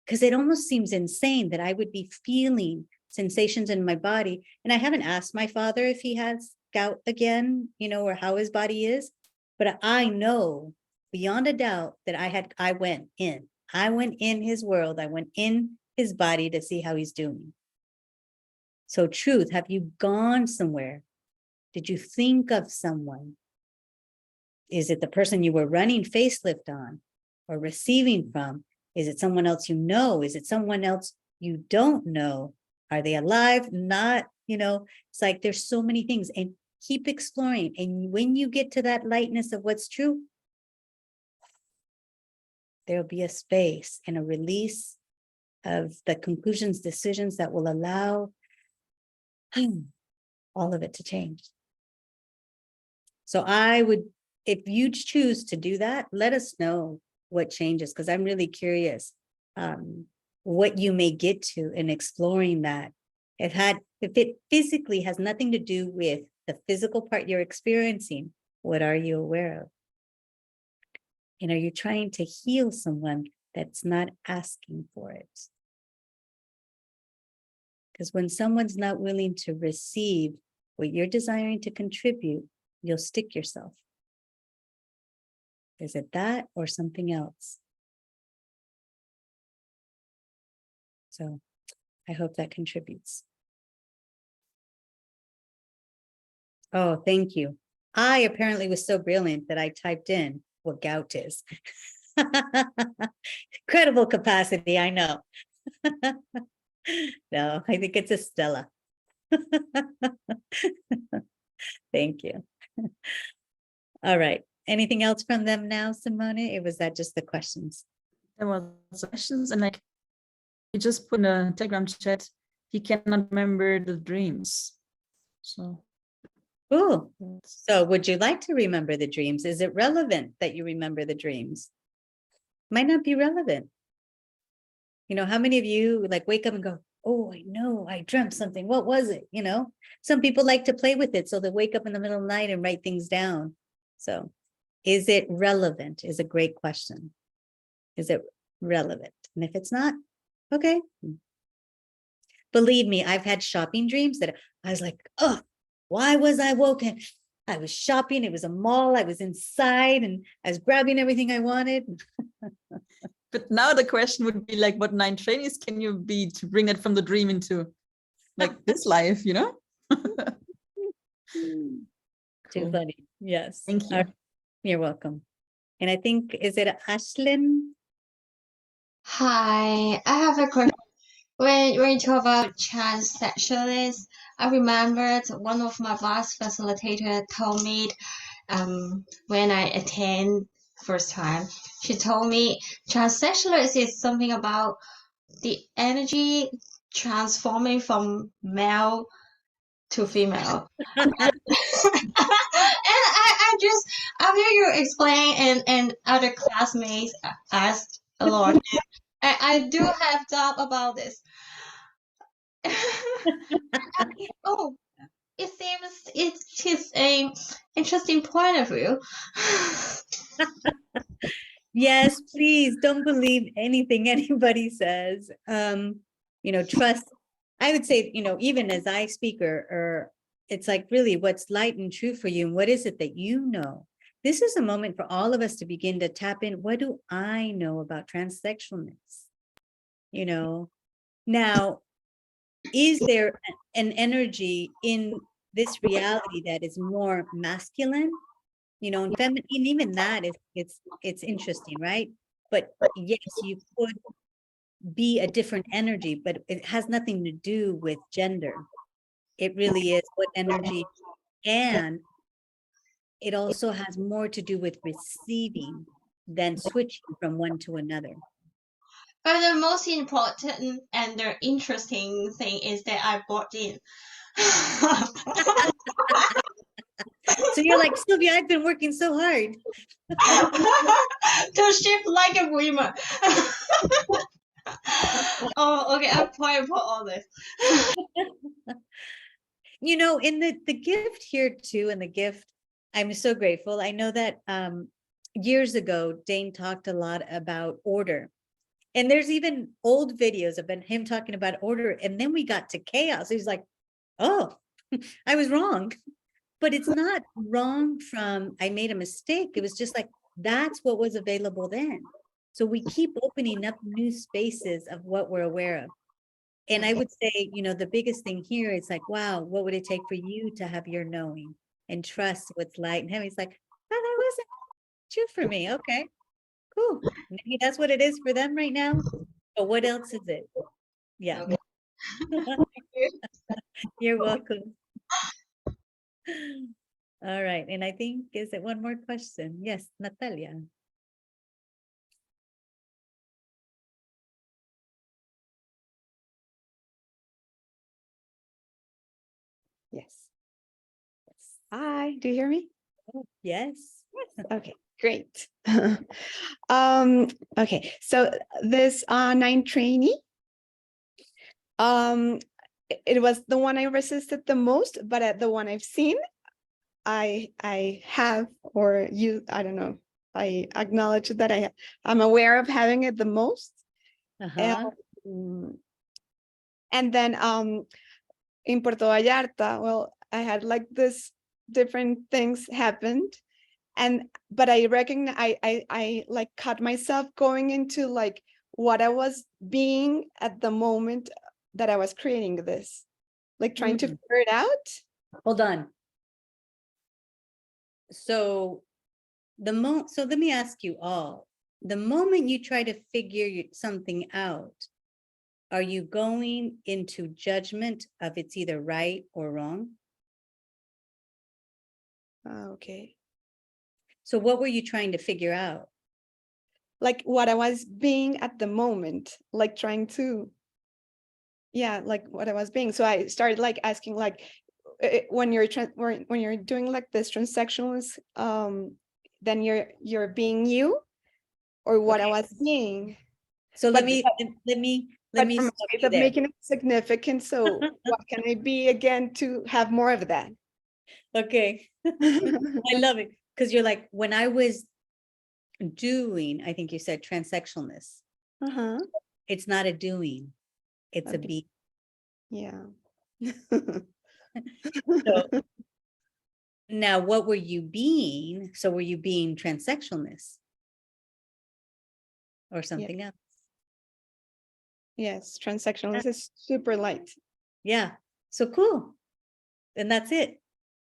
Because it almost seems insane that I would be feeling sensations in my body. And I haven't asked my father if he has gout again, or how his body is, but I know beyond a doubt that I went in his world. I went in his body to see how he's doing. So truth, have you gone somewhere? Did you think of someone? Is it the person you were running facelift on or receiving from? Is it someone else you know? Is it someone else you don't know? Are they alive? Not, it's like there's so many things, and keep exploring. And when you get to that lightness of what's true, there'll be a space and a release of the conclusions, decisions that will allow all of it to change. So I would, if you choose to do that, let us know what changes, because I'm really curious what you may get to in exploring that. If it physically has nothing to do with the physical part you're experiencing, what are you aware of? And are you trying to heal someone that's not asking for it? Because when someone's not willing to receive what you're desiring to contribute, you'll stick yourself. Is it that or something else? So I hope that contributes. Oh, thank you. I apparently was so brilliant that I typed in what gout is. Incredible capacity, I know. No, I think it's a Stella. Thank you. All right. Anything else from them now, Simone? Or was that just the questions? There was questions, and like he just put in a Telegram chat, he cannot remember the dreams. So Cool. So would you like to remember the dreams? Is it relevant that you remember the dreams? Might not be relevant. You know, how many of you like wake up and go, oh, I know, I dreamt something. What was it? You know, some people like to play with it. So they wake up in the middle of the night and write things down. So is it relevant is a great question. Is it relevant? And if it's not, okay. Believe me, I've had shopping dreams that I was like, oh, why was I woken? I was shopping. It was a mall. I was inside and I was grabbing everything I wanted. but now the question would be like, what 9 trainees can you be to bring it from the dream into like this life, you know? Too Cool. funny. Yes. Thank you. You're welcome. And I think, is it Ashlyn? Hi, I have a question. When you talk about transsexualists, I remembered one of my last facilitator told me, when I attend first time, she told me transsexualist is something about the energy transforming from male to female. And after you explain and other classmates asked a lot, I do have doubt about this. Oh, it seems it is a interesting point of view. Yes, please don't believe anything anybody says. You know, trust. I would say, you know, even as I speak or it's like really what's light and true for you and what is it that you know? This is a moment for all of us to begin to tap in. What do I know about transsexualness? You know, now, is there an energy in this reality that is more masculine? You know, and feminine, even that is it's interesting, right? But yes, you could be a different energy, but it has nothing to do with gender. It really is what energy, and it also has more to do with receiving than switching from one to another. But the most important and the interesting thing is that I bought in. So you're like, Sylvia, I've been working so hard. To shift like a woman. Oh, okay. I'm point for all this. You know, in the gift here too, and the gift, I'm so grateful. I know that years ago, Dane talked a lot about order. And there's even old videos of him talking about order. And then we got to chaos. He's like, oh, I was wrong. But it's not wrong from, I made a mistake. It was just like, that's what was available then. So we keep opening up new spaces of what we're aware of. And I would say, you know, the biggest thing here is like, wow, what would it take for you to have your knowing and trust what's light and heavy? It's like, oh, that wasn't true for me. Okay, cool. Maybe that's what it is for them right now. But what else is it? Yeah. Okay. You're welcome. All right. And I think, is it one more question? Yes, Natalia. Yes. Hi, do you hear me? Yes. Okay, great. Okay, so this 9 trainee, it was the one I resisted the most, but at the one I've seen, I have, or you, I don't know, I acknowledge that I'm aware of having it the most. Uh-huh. And then in Puerto Vallarta, well, I had like this different things happened. But I recognize I like caught myself going into like what I was being at the moment that I was creating this, like trying to figure it out. Hold on. So so let me ask you all, the moment you try to figure something out, are you going into judgment of it's either right or wrong? Okay. So what were you trying to figure out? Like what I was being at the moment, like trying to, yeah, like what I was being. So I started like asking like, when you're doing like this transsexualness, then you're being you, or what I Okay. was being. So But let me but from a stop place you of there. making it significant. So what can I be again to have more of that? Okay. I love it. Because you're like, when I was doing, I think you said transsexualness, Uh-huh. it's not a doing, it's a Okay. be. Yeah. So now what were you being? So were you being transsexualness? Or something else? Yes, transsexualness is super light. Yeah. So cool. And that's it.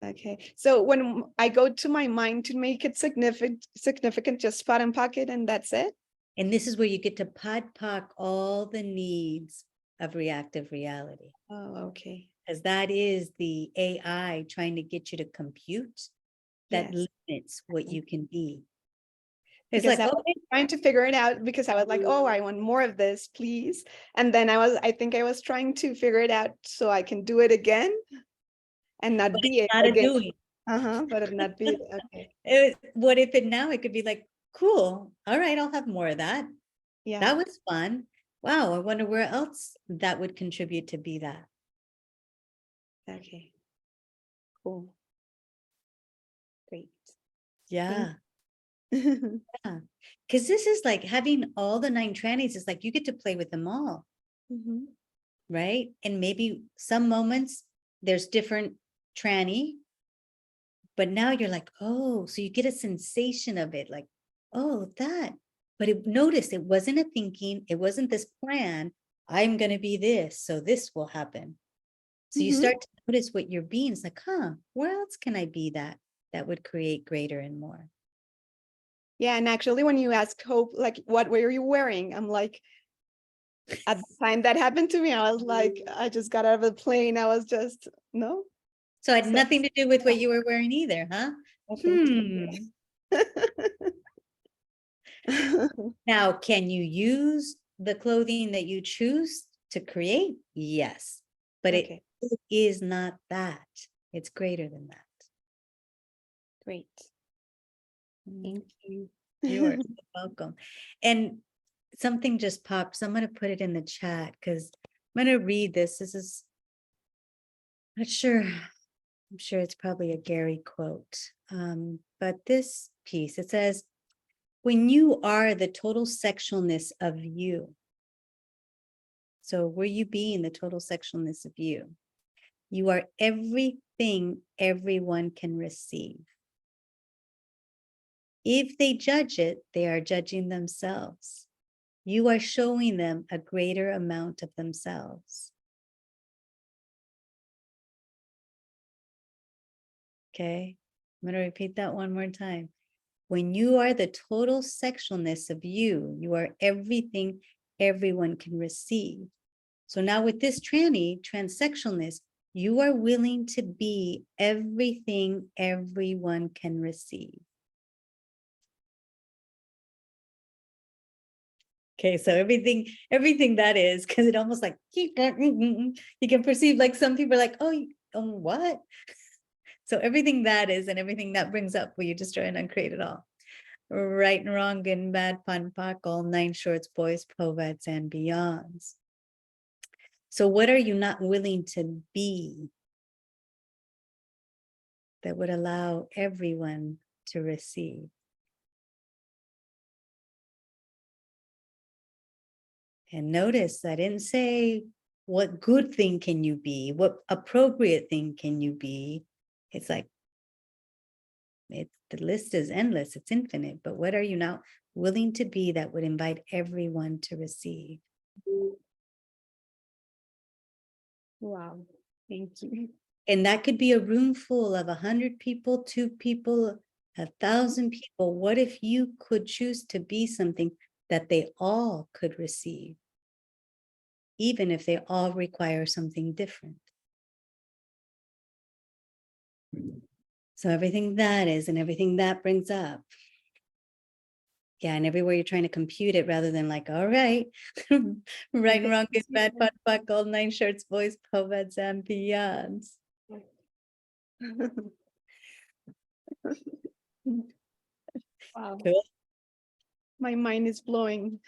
Okay. So when I go to my mind to make it significant, just spot and pocket, and that's it. And this is where you get to podpoc all the needs of reactive reality. Oh, okay. Because that is the AI trying to get you to compute that Yes. limits what you can be. It's Because like, I was okay, trying to figure it out, because I was like, oh, I want more of this, please. And then I think I was trying to figure it out so I can do it again and not but be it's it not a again. doing. But it not be it. Okay. What if it now it could be like, cool, all right, I'll have more of that. Yeah. That was fun. Wow, I wonder where else that would contribute to be that. Okay. Cool. Great. Yeah. Mhm. Yeah. Because this is like having all the 9 trannies is like you get to play with them all, right? And maybe some moments there's different tranny, but now you're like, oh, so you get a sensation of it, like, oh, that. But notice it wasn't a thinking, it wasn't this plan. I'm going to be this, so this will happen. So you Mhm. start to notice what you're being. It's like, huh, where else can I be that would create greater and more? Yeah, and actually, when you ask Hope, like, what were you wearing? I'm like, at the time that happened to me, I was like, I just got out of the plane. I was just, no. So it had So- nothing to do with what you were wearing either, huh? Nothing to Now, can you use the clothing that you choose to create? Yes, but Okay, it is not that. It's greater than that. great. Thank you. You're welcome. And something just popped, so I'm going to put it in the chat because I'm going to read this. This is, not sure, I'm sure it's probably a Gary quote. But this piece, it says, when you are the total sexualness of you, so were you being the total sexualness of you? You are everything everyone can receive. If they judge it, they are judging themselves. You are showing them a greater amount of themselves. Okay, I'm going to repeat that one more time. When you are the total sexualness of you, you are everything everyone can receive. So now with this transsexualness, you are willing to be everything everyone can receive. Okay, so everything that is, because it almost like you can perceive, like some people are like, oh, what? So everything that is and everything that brings up, will you destroy and uncreate it all? Right and wrong, good and bad, fun, fuck, all 9 shorts, boys, povets, and beyonds. So what are you not willing to be that would allow everyone to receive? And notice I didn't say what good thing can you be, what appropriate thing can you be. It's like, the list is endless, it's infinite, but what are you now willing to be that would invite everyone to receive? Wow. Thank you. And that could be a room full of 100 people, 2 people, 1,000 people. What if you could choose to be something that they all could receive, even if they all require something different? So everything that is and everything that brings up. Yeah, and everywhere you're trying to compute it rather than like, all right, right and wrong, good, bad, fun, fuck, all 9 shorts, boys, povets, and beyonds. Wow. Cool. My mind is blowing.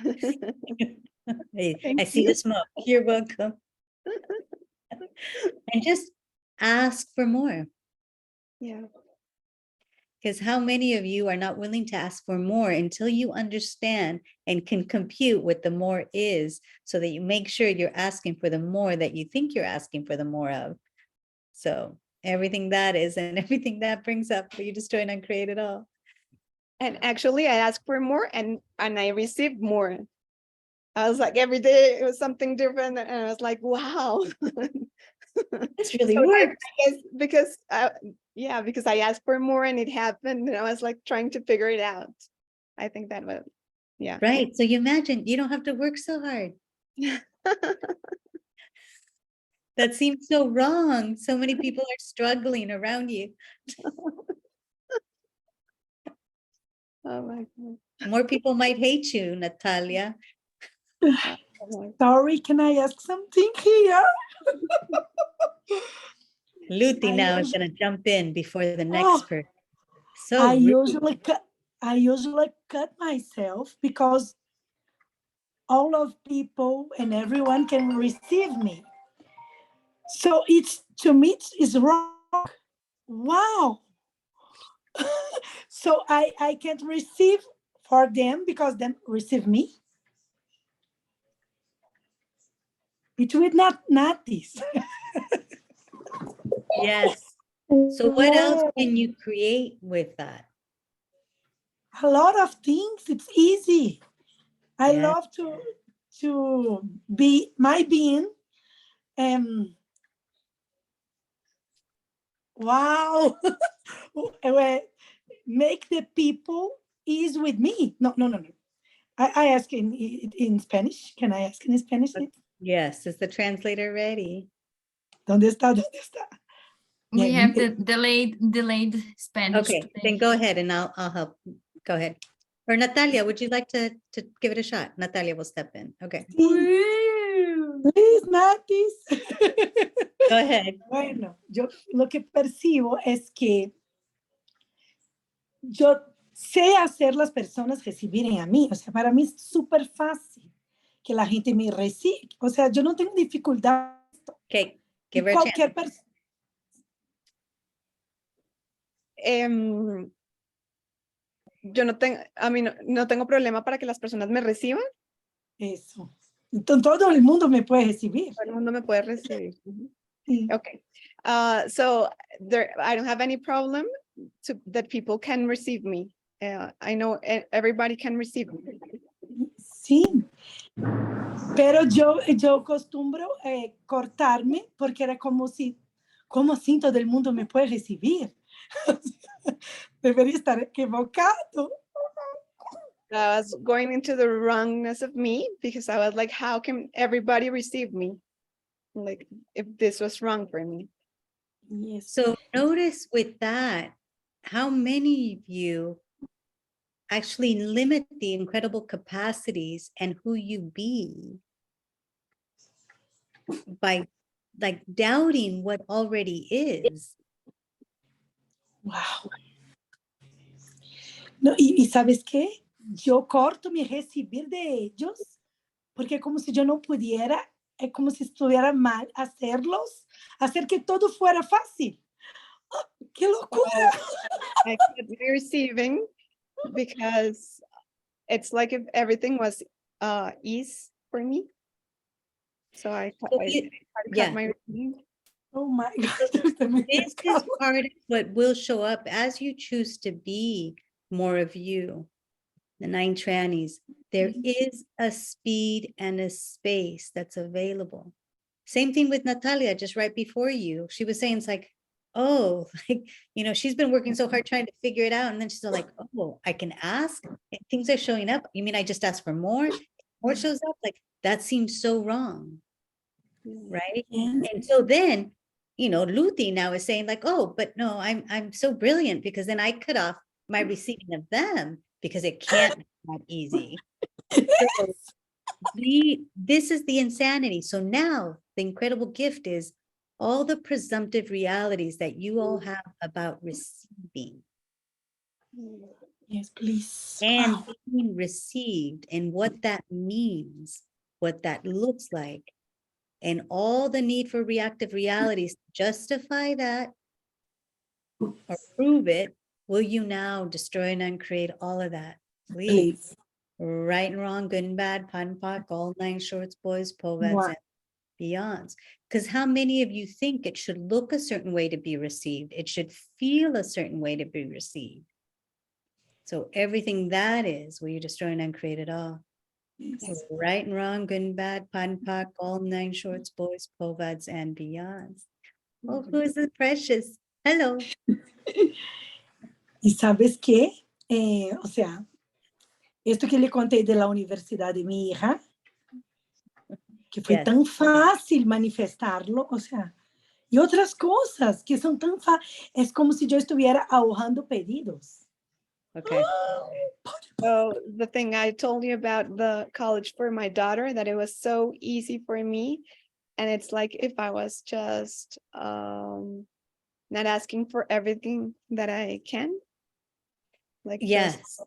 Hey, Thank I see you. the smoke. You're welcome. And just ask for more. Yeah. Because how many of you are not willing to ask for more until you understand and can compute what the more is, so that you make sure you're asking for the more that you think you're asking for the more of. So everything that is and everything that brings up, will you destroy and uncreate it all? And actually I asked for more and I received more. I was like, every day it was something different. And I was like, wow. This really So works. because yeah, because I asked for more and it happened, and I was like trying to figure it out. I think that was, yeah. Right. So you imagine you don't have to work so hard. That seems so wrong. So many people are struggling around you. Oh my God. More people might hate you, Natalia. Oh my- Sorry, can I ask something here? Luti I now is usu- going to jump in before the next Oh, person. So I rude. usually cut myself because all of people and everyone can receive me. So it's, to me, it's wrong. Wow. So I can't receive for them because them receive me. It will not this. Yes. So what else Wow. can you create with that? A lot of things. It's easy. I Yeah. love to be my being. Wow. Make the people ease with me. No. I ask in Spanish. Can I ask in Spanish? Yes. Is the translator ready? ¿Dónde está? ¿Dónde está? We Yeah, have the delayed Spanish Okay, today. then go ahead and I'll help. Go ahead. Or Natalia, would you like to give it a shot? Natalia will step in. Okay, Please, Natis. go ahead. Bueno, yo lo que percibo es que yo sé hacer las personas recibirem a mí. O sea, para mí es súper fácil que la gente me reciba. O sea, yo no tengo dificultad. Okay, give her a chance. Cualquier persona. Yo no tengo, a mí no tengo problema para que las personas me reciban. Eso. Entonces, todo el mundo me puede recibir. Todo el mundo me puede recibir. Sí. Okay. So I don't have any problem that people can receive me. I know everybody can receive me. Sí. Pero yo acostumbro cortarme porque era como si, ¿cómo así todo el mundo me puede recibir? Debería estar equivocado. I was going into the wrongness of me because I was like, how can everybody receive me? Like, if this was wrong for me. Yes. So notice with that, how many of you actually limit the incredible capacities and who you be by like doubting what already is. Wow. No, y ¿sabes qué? Yo corto mi recibir de ellos porque como si yo no pudiera, es como si estuviera mal hacerlos, hacer que todo fuera fácil. ¡Ah, qué locura! I kept receiving because it's like if everything was ease for me. So I So try to yeah. cut my routine. Oh my God. This is part of what will show up as you choose to be more of you. The 9 trannies, there is a speed and a space that's available. Same thing with Natalia, just right before you. She was saying, it's like, oh, like, you know, she's been working so hard trying to figure it out. And then she's like, oh, I can ask and things are showing up. You mean I just ask for more? More shows up? Like, that seems so wrong. Right? Yes. And so then, you know, Luthi now is saying like, oh, but no, I'm so brilliant because then I cut off my receiving of them because it can't be that easy. So this is the insanity. So now the incredible gift is all the presumptive realities that you all have about receiving Yes, please. and Wow. being received and what that means, what that looks like, and all the need for reactive realities to justify that or prove it. Will you now destroy and uncreate all of that? Please. Please. Right and wrong, good and bad, pan pak, all 9 shorts, boys, povets, Wow. and beyonds. Because how many of you think it should look a certain way to be received? It should feel a certain way to be received. So everything that is, will you destroy and uncreate it all? Yes. Right and wrong, good and bad, pan pak, all 9 shorts, boys, povets, and beyonds. Oh, who is this precious? Hello. ¿Y sabes qué? O sea, esto que le conté de la universidad de mi hija, que fue Yes. tan fácil manifestarlo, o sea, y otras cosas que son tan fáciles, es como si yo estuviera ahorrando pedidos. Okay. So the thing I told you about the college for my daughter, that it was so easy for me. And it's like if I was just not asking for everything that I can. Like Yes. just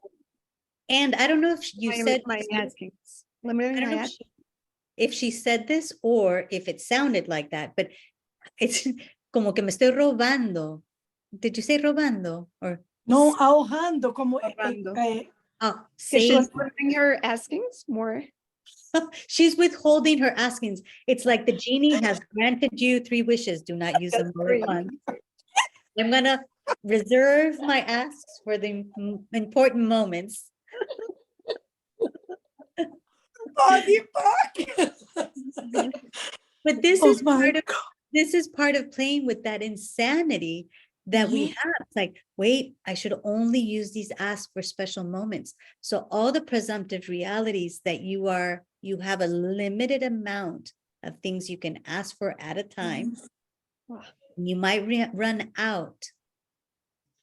And I don't know if you said my this, askings. I Limiting don't my know if she said this or if it sounded like that, but it's como que me estoy robando. Did you say robando or No, ahorrando, como Ahorrando. oh, She's save? limiting her askings more. She's withholding her askings. It's like the genie has granted you 3 wishes. Do not use them all at once. I'm gonna reserve my asks for the important moments. Body back. But this Oh is my part of God. this is part of playing with that insanity that we Yeah. have. It's like, wait, I should only use these asks for special moments. So all the presumptive realities that you have a limited amount of things you can ask for at a time. Wow. You might run out.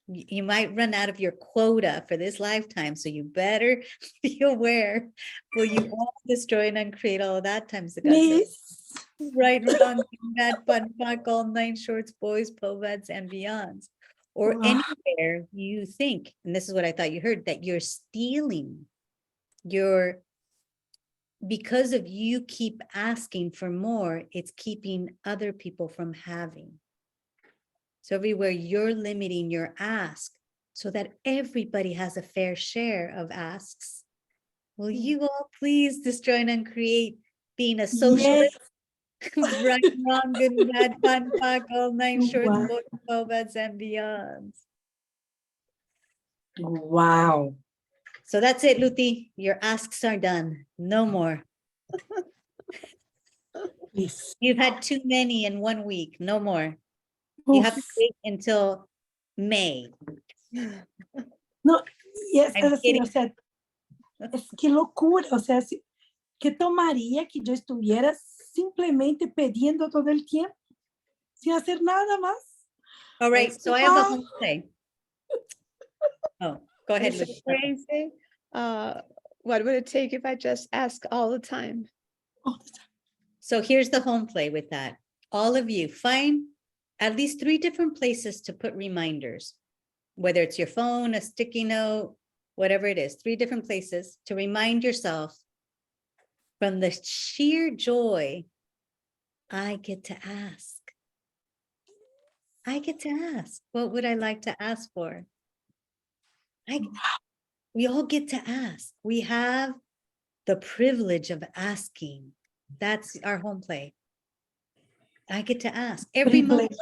You might run out of your quota for this lifetime. So you better be aware. Will you all destroy and uncreate all of that times the God says? Please. Right, wrong, bad, fun, fuck, all 9 shorts, boys, povets, and beyonds. Or Wow. anywhere you think, and this is what I thought you heard, that you're stealing. Because of you keep asking for more, it's keeping other people from having. So everywhere you're limiting your ask so that everybody has a fair share of asks. Will you all please destroy and uncreate being a socialist? Yes. Right, wrong, good and bad, fun, fuck, all 9 shorts, Wow. boys, povets, and beyonds. Wow. So that's it, Luthi. Your asks are done. No more. Please. You've had too many in 1 week. No more. You have to Oof. wait until May. No, yes, I'm así, kidding. o sea, es que locura, o sea, ¿qué tomaría que yo estuviera simplemente pidiendo todo el tiempo, sin hacer nada más? All right, Es so I have a wow. home play. Oh, go ahead, It's so Luthi. crazy. What would it take if I just ask all the time? All the time. So here's the home play with that. all of you, find at least 3 different places to put reminders, whether it's your phone, a sticky note, whatever it is, 3 different places to remind yourself from the sheer joy, I get to ask. I get to ask. What would I like to ask for? We all get to ask. We have the privilege of asking. That's our home plate. I get to ask every moment.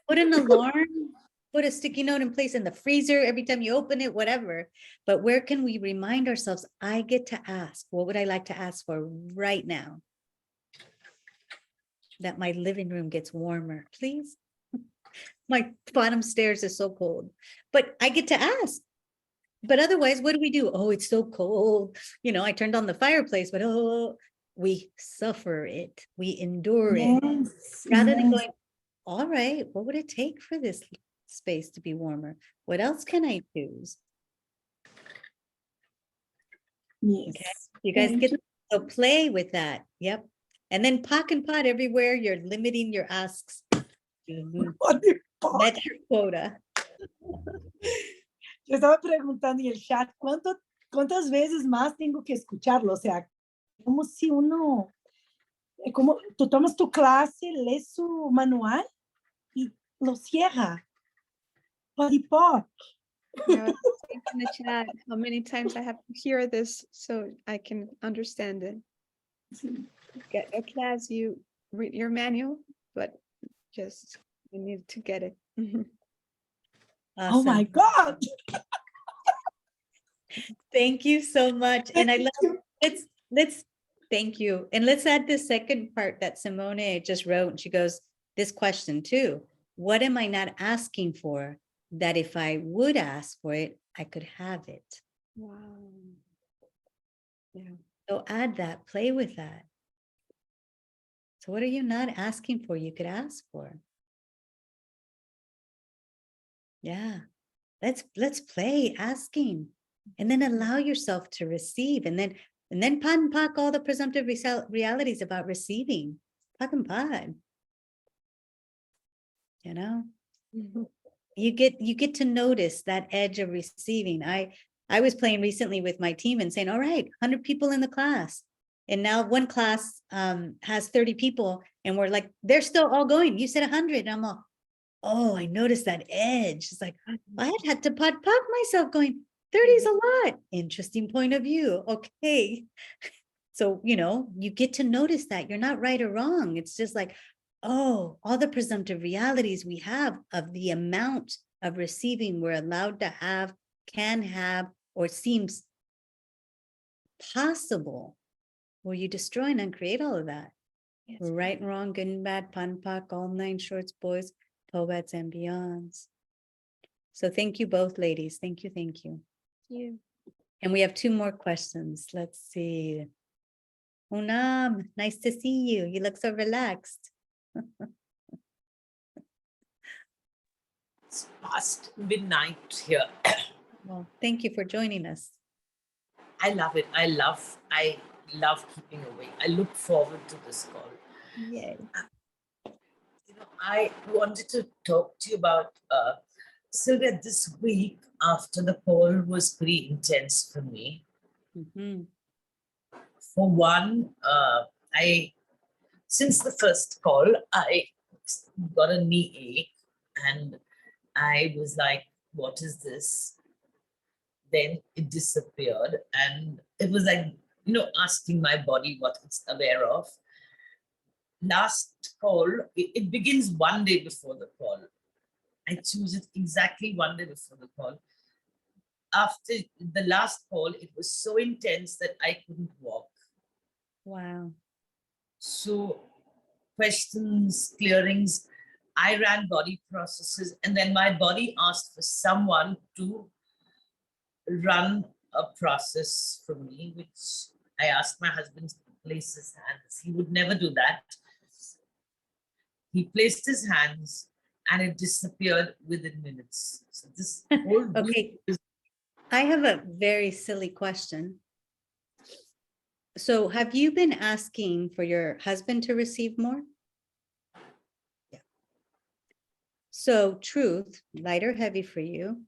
Put an alarm, put a sticky note in place in the freezer every time you open it, whatever. But where can we remind ourselves, I get to ask, what would I like to ask for right now? That my living room gets warmer, please. My bottom stairs is so cold, but I get to ask. But otherwise, what do? Oh, it's so cold. You know, I turned on the fireplace, but we suffer it. We endure it. Rather than going, all right, what would it take for this space to be warmer? What else can I choose? Yes. Okay, you guys get to play with that. Yep. And then pock and pot everywhere, you're limiting your asks. Met your quota. Yo estaba preguntando en el chat, ¿cuántas veces más tengo que escucharlo? O sea, como si uno, como tú tomas tu clase, lees su manual y lo cierra. Body pop. Yeah, in the chat, how many times I have to hear this so I can understand it. Get a class, you read your manual, but just you need to get it. Oh my Awesome. God. Thank you so much. And I love, let's thank you. And let's add the second part that Simone just wrote. And she goes, this question too. What am I not asking for that if I would ask for it, I could have it? Wow. Yeah. So add that, play with that. So what are you not asking for you could ask for? Yeah, let's play asking, and then allow yourself to receive, and then pot and pock all the presumptive realities about receiving. Pock and pot. You know, you get to notice that edge of receiving. I was playing recently with my team and saying, all right, 100 people in the class. And now one class has 30 people and we're like, they're still all going. You said 100. And I'm all, oh, I noticed that edge. It's like, I had to pot myself going, 30 is a lot. Interesting point of view. Okay. So, you know, you get to notice that you're not right or wrong. It's just like, oh, all the presumptive realities we have of the amount of receiving we're allowed to have, can have, or seems possible. Will you destroy and uncreate all of that? Yes. Right and wrong, good and bad, pun, pock, all 9 shorts, boys, poets and beyonds. So thank you both, ladies. Thank you. Thank you. Thank you. And we have 2 more questions. Let's see. Unam, nice to see you. You look so relaxed. It's past midnight here. Well, thank you for joining us. I love it. I love keeping awake. I look forward to this call. Yay. You know, I wanted to talk to you about Sylvia, this week after the call was pretty intense for me. Mm-hmm. For one, since the first call, I got a knee ache and I was like, what is this? Then it disappeared and it was like, you know, asking my body what it's aware of. Last call, it begins one day before the call. I choose it exactly one day before the call. After the last call, it was so intense that I couldn't walk. Wow. So questions, clearings, I ran body processes, and then my body asked for someone to run a process for me, which I asked my husband to place his hands. He would never do that. He placed his hands and it disappeared within minutes. So this whole Okay. I have a very silly question. So have you been asking for your husband to receive more? So truth, light or heavy for you,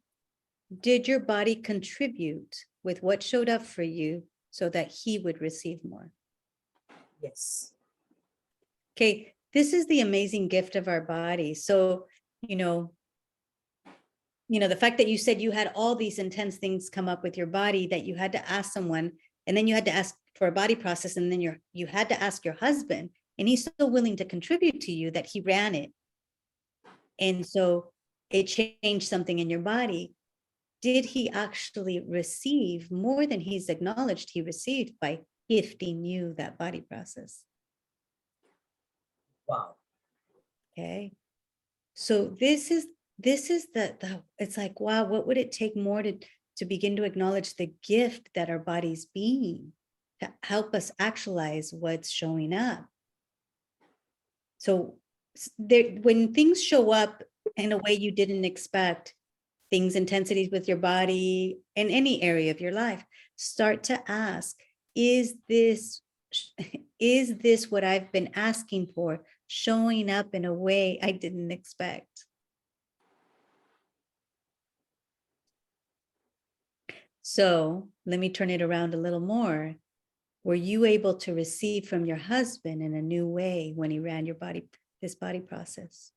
did your body contribute with what showed up for you so that he would receive more? Yes. Okay, this is the amazing gift of our body. So, you know, the fact that you said you had all these intense things come up with your body that you had to ask someone, and then you had to ask for a body process, and then you had to ask your husband, and he's still willing to contribute to you that he ran it. And so it changed something in your body. Did he actually receive more than he's acknowledged he received by gifting you that body process? Wow. Okay. So this is the it's like, wow, what would it take more to begin to acknowledge the gift that our bodies being to help us actualize what's showing up? So there, when things show up in a way you didn't expect, things, intensities with your body in any area of your life, start to ask, is this what I've been asking for showing up in a way I didn't expect? So let me turn it around a little more. Were you able to receive from your husband in a new way when he ran this body process?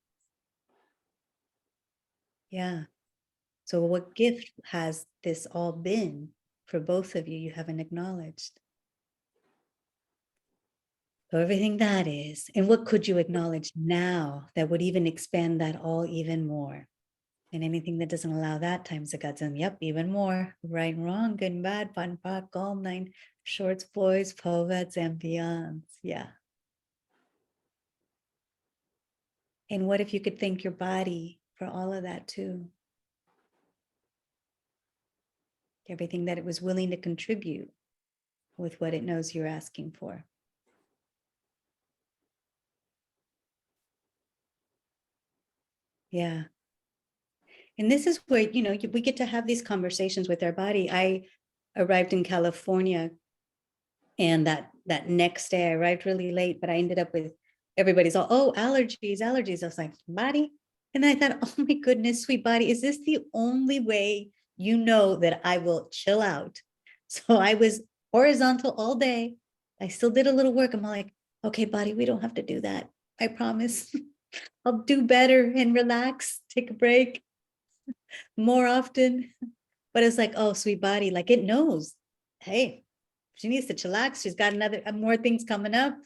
Yeah. So what gift has this all been for both of you? You haven't acknowledged. So everything that is, and what could you acknowledge now that would even expand that all even more? And anything that doesn't allow that times a godzillion, yep, even more. Right and wrong, good and bad, fun, pop, all nine, shorts, boys, povets, and beyonds. Yeah. And what if you could thank your body for all of that too? Everything that it was willing to contribute with what it knows you're asking for. Yeah. And this is where, we get to have these conversations with our body. I arrived in California, and that next day I arrived really late, but I ended up with everybody's all, oh, allergies. I was like, body. And I thought, oh my goodness, sweet body, is this the only way you know that I will chill out? So I was horizontal all day. I still did a little work. I'm like, okay, body, we don't have to do that. I promise. I'll do better and relax, take a break more often. But it's like, oh, sweet body, like it knows, hey, she needs to chillax. She's got more things coming up.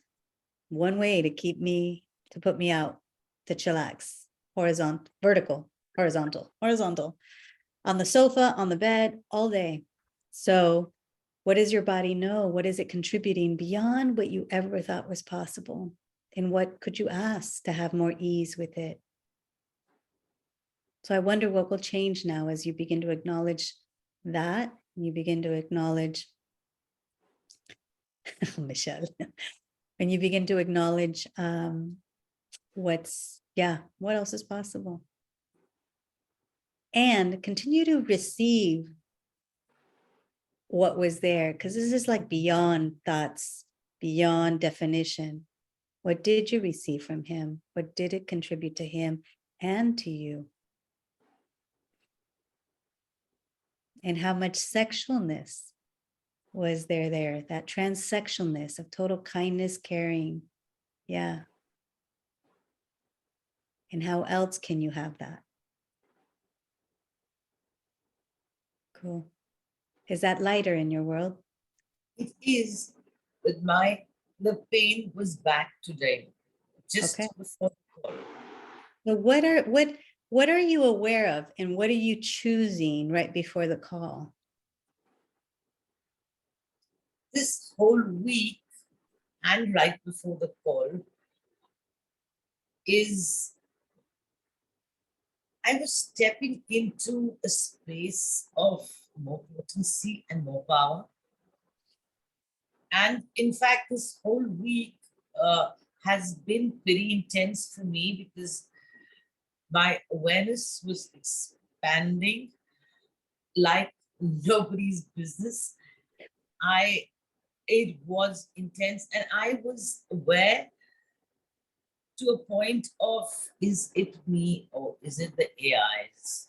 One way to put me out, to chillax, horizontal, on the sofa, on the bed, all day. So what does your body know? What is it contributing beyond what you ever thought was possible? And what could you ask to have more ease with it? So I wonder what will change now as you begin to acknowledge that, you begin to acknowledge, Michelle, when you begin to acknowledge what else is possible. And continue to receive what was there, because this is like beyond thoughts, beyond definition. What did you receive from him? What did it contribute to him and to you? And how much sexualness was there, that transsexualness of total kindness, caring. Yeah. And how else can you have that? Cool. Is that lighter in your world? It is, but the pain was back today, just Okay. before the call. So what are you aware of, and what are you choosing right before the call? This whole week and right before the call is I was stepping into a space of more potency and more power. And in fact, this whole week has been pretty intense for me because my awareness was expanding like nobody's business. It was intense, and I was aware to a point of, is it me or is it the AIs?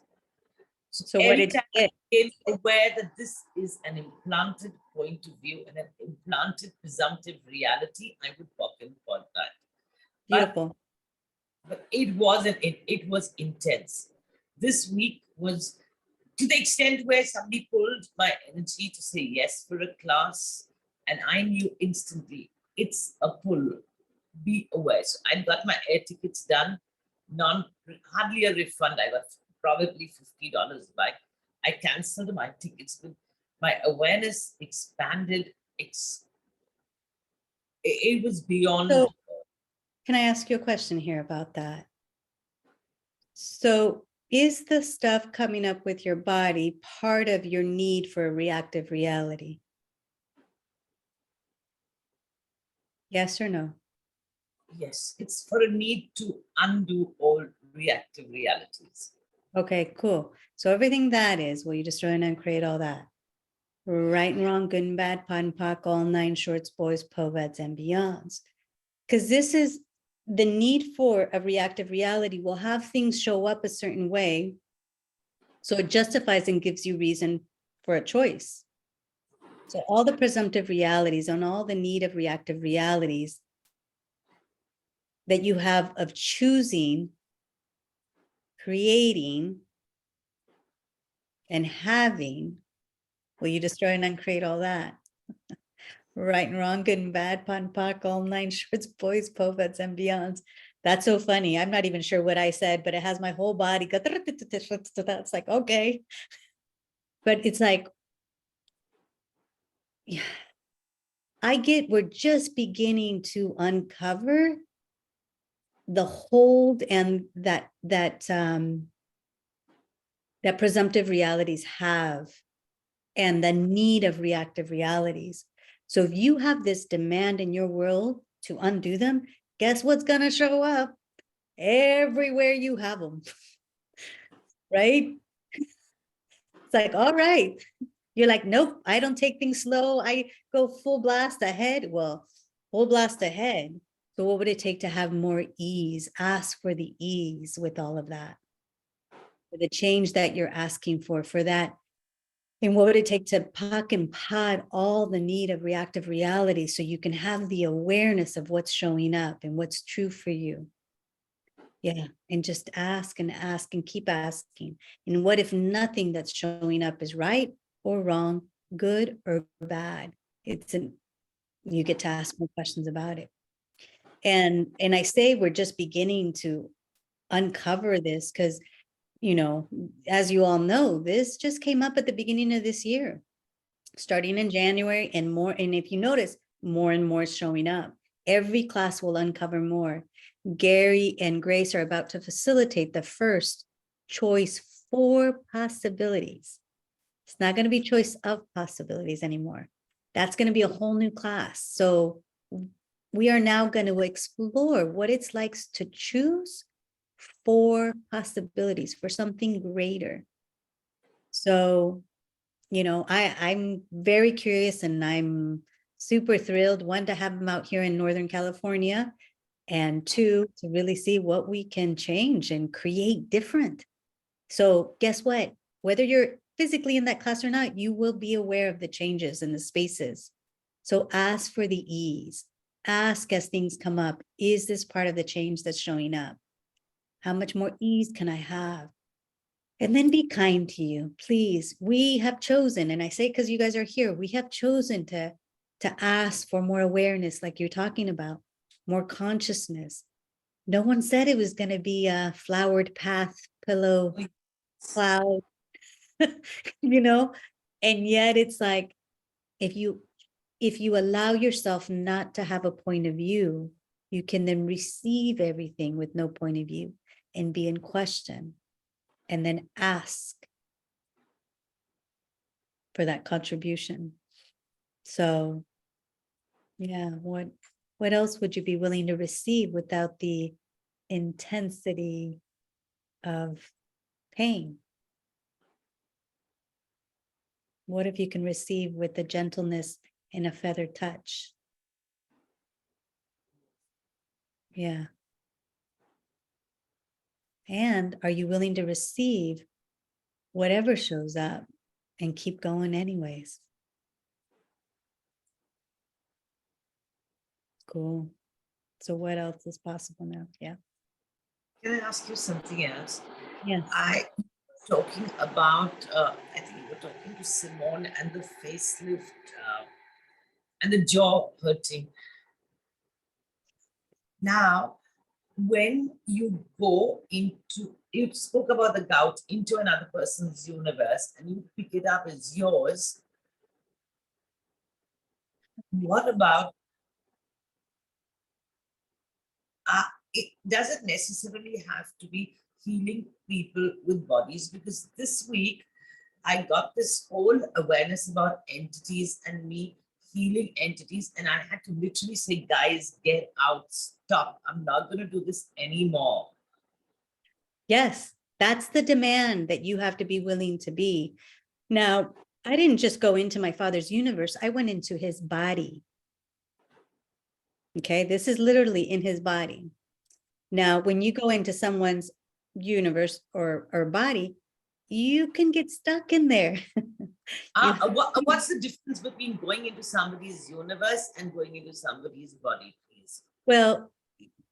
So what did you anytime get? became aware that this is an implanted point of view and an implanted presumptive reality, I would pop in for that. Beautiful. But it was intense. This week was to the extent where somebody pulled my energy to say yes for a class, and I knew instantly it's a pull. Be aware. So I got my air tickets done, hardly a refund. I got probably $50 back. I canceled my tickets, but my awareness expanded. It was beyond. So can I ask you a question here about that? So is the stuff coming up with your body part of your need for a reactive reality? Yes or no? Yes, it's for a need to undo all reactive realities. Okay, cool. So everything that is, will you destroy and uncreate all that? Right and wrong, good and bad, POD and POC, all 9 shorts, boys, poveds, and beyonds. Because this is the need for a reactive reality will have things show up a certain way. So it justifies and gives you reason for a choice. So all the presumptive realities and all the need of reactive realities that you have of choosing, creating, and having, will you destroy and uncreate all that? Right and wrong, good and bad, POD and POC, all 9 shorts, boys, poveds, and beyonds. That's so funny. I'm not even sure what I said, but it has my whole body. It's like, okay. But it's like, yeah, I get, we're just beginning to uncover the hold and that presumptive realities have and the need of reactive realities. So if you have this demand in your world to undo them, guess what's going to show up everywhere you have them, right? It's like, all right. You're like, nope, I don't take things slow. I go full blast ahead. Well, full blast ahead. So what would it take to have more ease? Ask for the ease with all of that. For the change that you're asking for that. And what would it take to POC and POD all the need of reactive reality so you can have the awareness of what's showing up and what's true for you? Yeah, and just ask and keep asking. And what if nothing that's showing up is right or wrong, good or bad? You get to ask more questions about it. And I say we're just beginning to uncover this because, you know, as you all know, this just came up at the beginning of this year, starting in January and more. And if you notice, more and more is showing up. Every class will uncover more. Gary and Grace are about to facilitate the first choice for possibilities. It's not going to be choice of possibilities anymore. That's going to be a whole new class. So we are now going to explore what it's like to choose for possibilities, for something greater. So, you know, I'm very curious and I'm super thrilled, 1, to have them out here in Northern California, and 2, to really see what we can change and create different. So guess what? Whether you're physically in that class or not, you will be aware of the changes in the spaces. So ask for the ease. Ask as things come up, is this part of the change that's showing up? How much more ease can I have? And then be kind to you, please. We have chosen, and I say because you guys are here, we have chosen to ask for more awareness, like you're talking about, more consciousness. No one said it was going to be a flowered path, pillow, cloud, you know? And yet it's like, if you allow yourself not to have a point of view, you can then receive everything with no point of view and be in question, and then ask for that contribution. So yeah, what else would you be willing to receive without the intensity of pain? What if you can receive with the gentleness and a feather touch? Yeah. And are you willing to receive whatever shows up and keep going anyways? Cool. So what else is possible now? Yeah. Can I ask you something else? Yes. I talking about, I think you were talking to Simone and the facelift and the jaw hurting. Now, when you go into, you spoke about the gout into another person's universe and you pick it up as yours. What about, it doesn't necessarily have to be healing people with bodies, because this week I got this whole awareness about entities and me healing entities, and I had to literally say, guys, get out, stop. I'm not going to do this anymore. Yes, that's the demand that you have to be willing to be. Now, I didn't just go into my father's universe, I went into his body. Okay, this is literally in his body. Now, when you go into someone's universe or body, you can get stuck in there. What's the difference between going into somebody's universe and going into somebody's body, please? Well,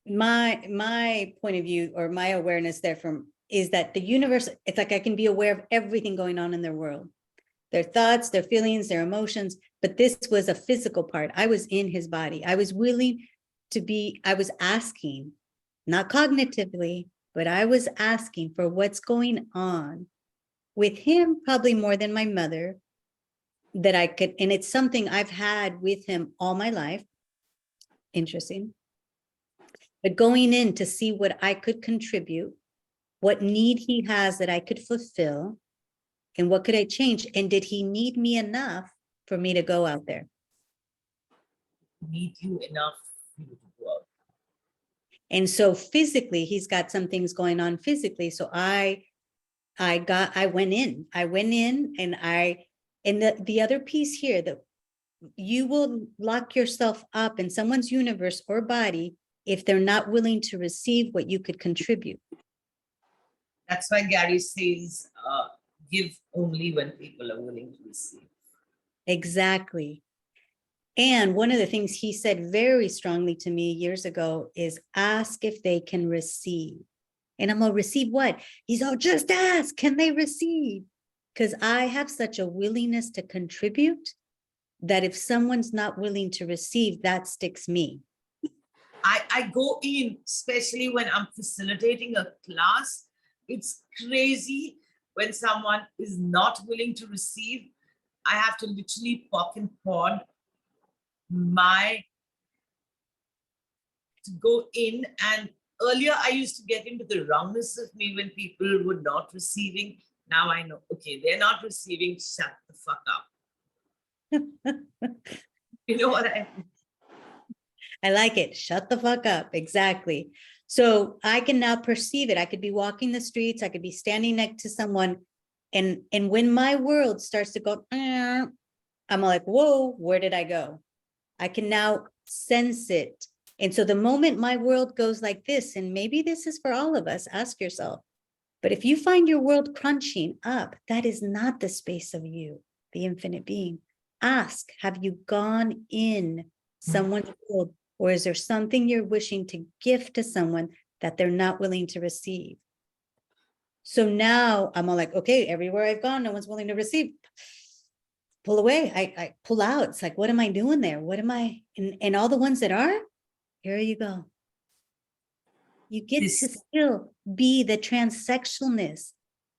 my point of view or my awareness there from is that the universe, it's like I can be aware of everything going on in their world, their thoughts, their feelings, their emotions. But this was a physical part. I was in his body. I was willing to be, I was asking, not cognitively, but I was asking for what's going on with him, probably more than my mother, that I could, and it's something I've had with him all my life. Interesting. But going in to see what I could contribute, what need he has that I could fulfill, and what could I change? And did he need me enough for me to go out there? Need you enough for you to go out. And so physically, he's got some things going on physically. So I went in and the other piece here, that you will lock yourself up in someone's universe or body if they're not willing to receive what you could contribute. That's why Gary says, give only when people are willing to receive. Exactly. And one of the things he said very strongly to me years ago is ask if they can receive. And I'm gonna receive what? He's all, just ask, can they receive? Because I have such a willingness to contribute that if someone's not willing to receive, that sticks me. I go in, especially when I'm facilitating a class. It's crazy when someone is not willing to receive. I have to literally pop and pod to go in. And earlier I used to get into the wrongness of me when people were not receiving. Now I know, okay, they're not receiving, shut the fuck up. You know what I mean? I like it. Shut the fuck up. Exactly. So I can now perceive it. I could be walking the streets. I could be standing next to someone. And when my world starts to go, I'm like, whoa, where did I go? I can now sense it. And so the moment my world goes like this, and maybe this is for all of us, ask yourself, but if you find your world crunching up, that is not the space of you, the infinite being. Ask, have you gone in someone's world, or is there something you're wishing to gift to someone that they're not willing to receive? So now I'm all like, okay, everywhere I've gone, no one's willing to receive. Pull away. I pull out. It's like, what am I doing there? What am I? And all the ones that are, here you go. You get to still be the transsexualness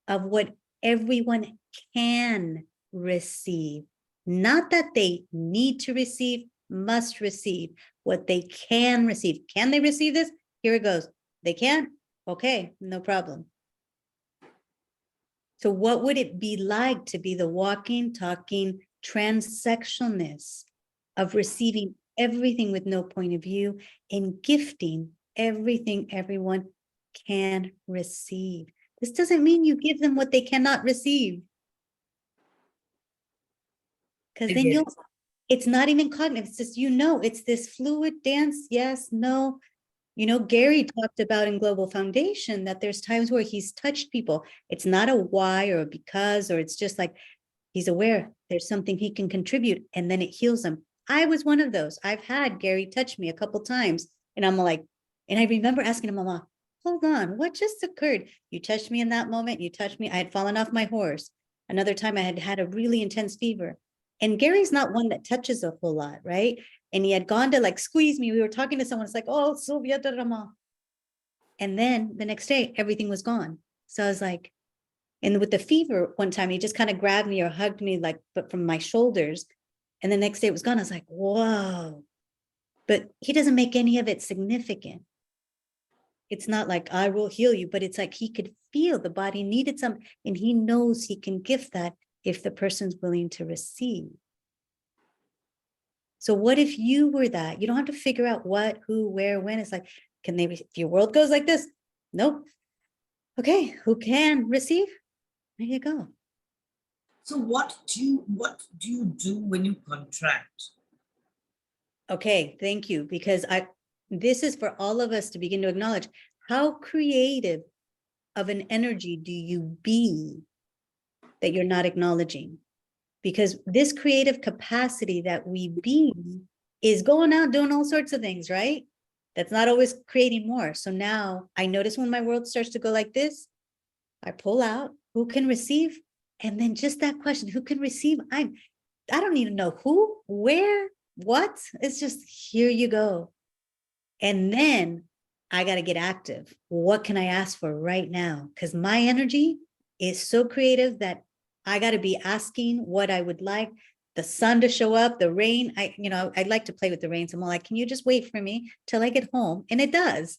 of what everyone can receive. Not that they need to receive, must receive, what they can receive. Can they receive this? Here it goes. They can't? Okay, no problem. So what would it be like to be the walking, talking transsexualness of receiving everything with no point of view and gifting everything everyone can receive? This doesn't mean you give them what they cannot receive. Because then you'll, it's not even cognitive. It's just, it's this fluid dance. Yes, no. Gary talked about in Global Foundation that there's times where he's touched people. It's not a why or a because, or it's just like he's aware there's something he can contribute and then it heals him. I was one of those. I've had Gary touch me a couple times and I'm like, and I remember asking him, Mama, hold on, what just occurred? You touched me in that moment. You touched me. I had fallen off my horse. Another time I had had a really intense fever. And Gary's not one that touches a whole lot, right? And he had gone to like squeeze me. We were talking to someone. It's like, oh, Sylvia, da, da, ma. And then the next day, everything was gone. So I was like, and with the fever, one time he just kind of grabbed me or hugged me, like, but from my shoulders. And the next day it was gone. I was like, whoa. But he doesn't make any of it significant. It's not like I will heal you, but it's like he could feel the body needed some, and he knows he can give that if the person's willing to receive. So what if you were that? You don't have to figure out what, who, where, when. It's like, can they, if your world goes like this? Nope. Okay, who can receive? There you go. So what do you do when you contract? Okay, thank you. Because this is for all of us to begin to acknowledge how creative of an energy do you be that you're not acknowledging? Because this creative capacity that we be is going out doing all sorts of things, right? That's not always creating more. So now I notice when my world starts to go like this, I pull out, who can receive? And then just that question, who can receive? I don't even know who, where, what. It's just, here you go. And then I got to get active. What can I ask for right now? Because my energy is so creative that I got to be asking what I would like, the sun to show up, the rain. I'd like to play with the rain. So I'm like, can you just wait for me till I get home? And it does.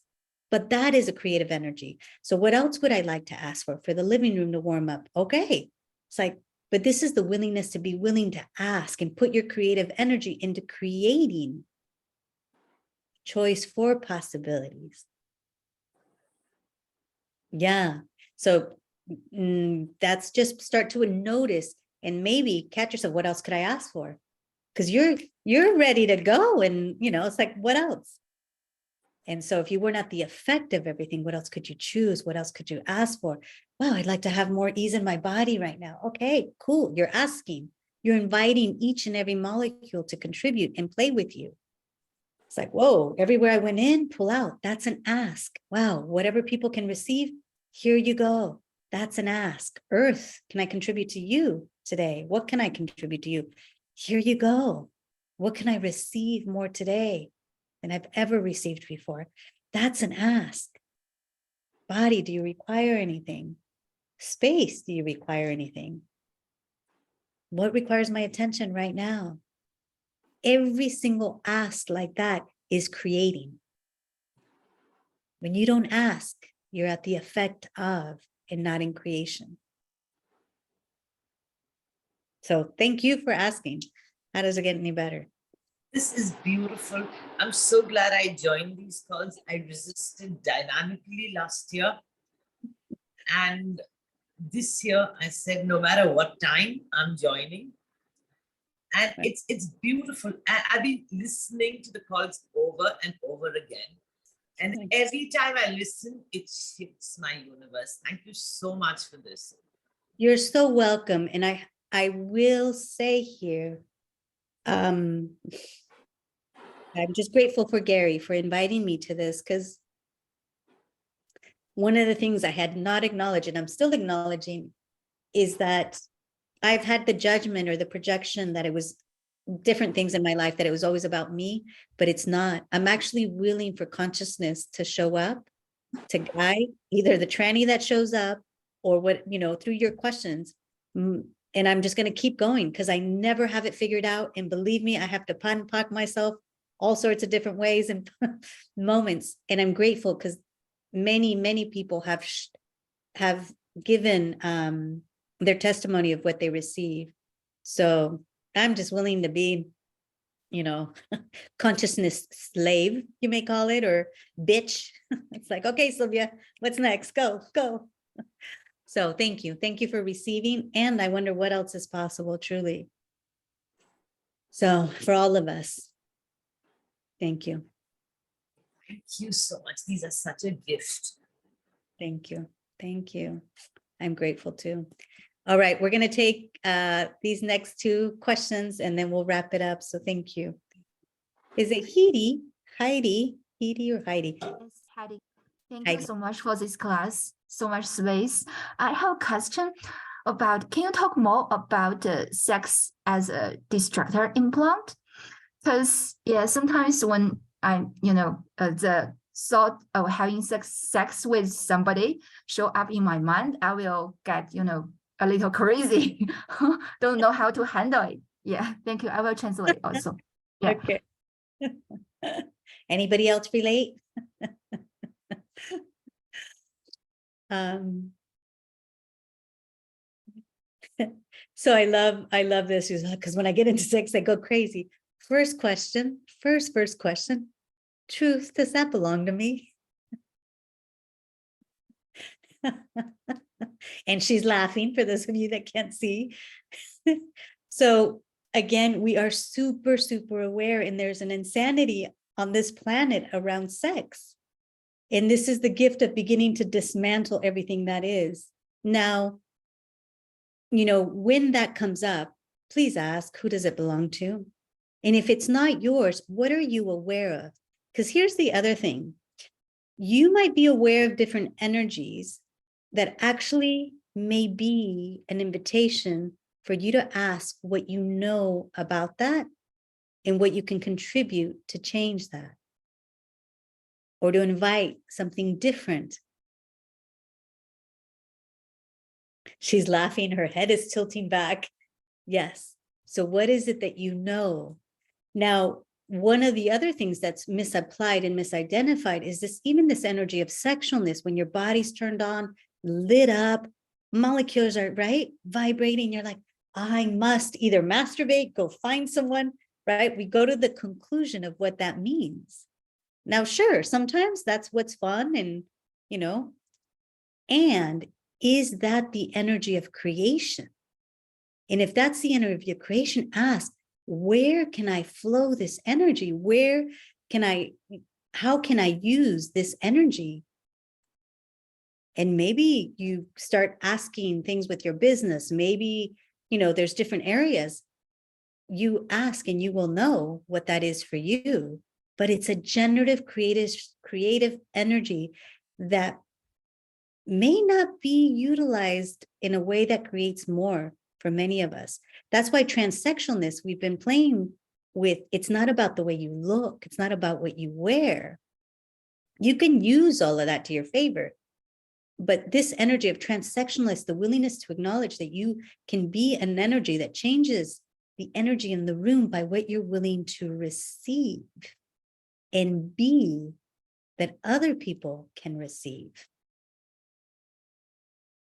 But that is a creative energy. So what else would I like to ask for? For the living room to warm up? Okay. It's like, but this is the willingness to be willing to ask and put your creative energy into creating choice for possibilities. Yeah. So that's just start to notice and maybe catch yourself. What else could I ask for? Because you're ready to go. And it's like, what else? And so if you were not the effect of everything, what else could you choose? What else could you ask for? Wow, I'd like to have more ease in my body right now. Okay, cool. You're asking. You're inviting each and every molecule to contribute and play with you. It's like, whoa, everywhere I went in, pull out. That's an ask. Wow, whatever people can receive, here you go. That's an ask. Earth, can I contribute to you today? What can I contribute to you? Here you go. What can I receive more today than I've ever received before? That's an ask. Body, do you require anything? Space, do you require anything? What requires my attention right now? Every single ask like that is creating. When you don't ask, you're at the effect of and not in creation. So thank you for asking. How does it get any better? This is beautiful. I'm so glad I joined these calls. I resisted dynamically last year. And this year I said, no matter what time I'm joining. And Right. it's beautiful. I've been listening to the calls over and over again. And Thanks. every time I listen, it shifts my universe. Thank you so much for this. You're so welcome. And I will say here, I'm just grateful for Gary for inviting me to this, because one of the things I had not acknowledged, and I'm still acknowledging, is that I've had the judgment or the projection that it was different things in my life, that it was always about me, but it's not. I'm actually willing for consciousness to show up, to guide either the tranny that shows up or what, through your questions. And I'm just going to keep going because I never have it figured out. And believe me, I have to pack myself all sorts of different ways and moments. And I'm grateful because many people have given their testimony of what they receive. So I'm just willing to be, consciousness slave, you may call it, or bitch. It's like, okay, Sylvia, what's next? Go. So thank you for receiving. And I wonder what else is possible, truly. So for all of us, thank you. Thank you so much. These are such a gift. Thank you. Thank you. I'm grateful too. All right, we're going to take these next two questions and then we'll wrap it up. So thank you. Is it Heidi or Heidi? Yes, Heidi. Thank Heidi. you so much for this class. So much space. I have a question about, can you talk more about sex as a distractor implant? Because yeah, sometimes when I'm, the thought of having sex with somebody show up in my mind, I will get, a little crazy. Don't know how to handle it. Yeah, thank you. I will translate also. Yeah. Okay. Anybody else relate? So I love this because when I get into sex, I go crazy. First question. Truth, does that belong to me? And she's laughing for those of you that can't see. So again, we are super, super aware, and there's an insanity on this planet around sex. And this is the gift of beginning to dismantle everything that is. Now, when that comes up, please ask, who does it belong to? And if it's not yours, what are you aware of? Because here's the other thing. You might be aware of different energies that actually may be an invitation for you to ask what you know about that and what you can contribute to change that, or to invite something different. She's laughing, her head is tilting back. Yes. So what is it that you know? Now, one of the other things that's misapplied and misidentified is this energy of sexualness, when your body's turned on, lit up, molecules are right, vibrating. You're like, I must either masturbate, go find someone, right? We go to the conclusion of what that means. Now, sure, sometimes that's what's fun and, and is that the energy of creation? And if that's the energy of creation, ask, where can I flow this energy? How can I use this energy? And maybe you start asking things with your business. Maybe, there's different areas. You ask and you will know what that is for you. But it's a generative, creative energy that may not be utilized in a way that creates more for many of us. That's why transsexualness, we've been playing with, it's not about the way you look. It's not about what you wear. You can use all of that to your favor. But this energy of transsexualness, the willingness to acknowledge that you can be an energy that changes the energy in the room by what you're willing to receive and be, that other people can receive.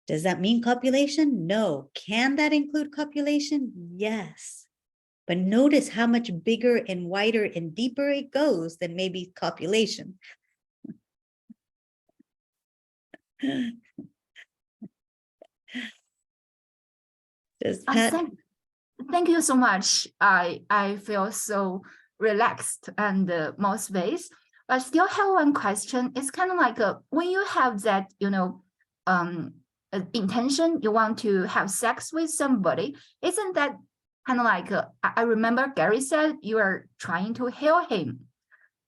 Does that mean copulation? No. Can that include copulation? Yes. But notice how much bigger and wider and deeper it goes than maybe copulation. Does that... Thank you so much. I feel so relaxed and more space. But still have one question. It's kind of like when you have that, intention, you want to have sex with somebody, isn't that kind of like I remember Gary said you are trying to heal him,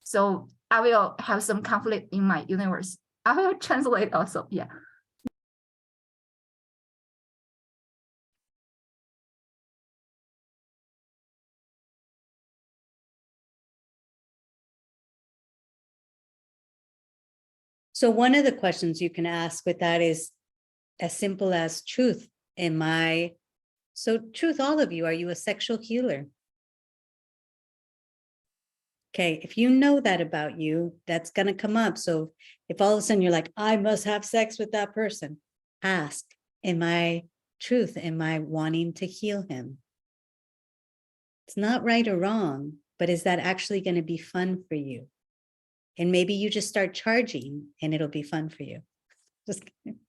so I will have some conflict in my universe. I will translate also. Yeah. So one of the questions you can ask with that is as simple as, truth, truth, all of you, are you a sexual healer? Okay, if you know that about you, that's going to come up. So if all of a sudden you're like, I must have sex with that person, ask, am I wanting to heal him? It's not right or wrong, but is that actually going to be fun for you? And maybe you just start charging and it'll be fun for you. Just kidding.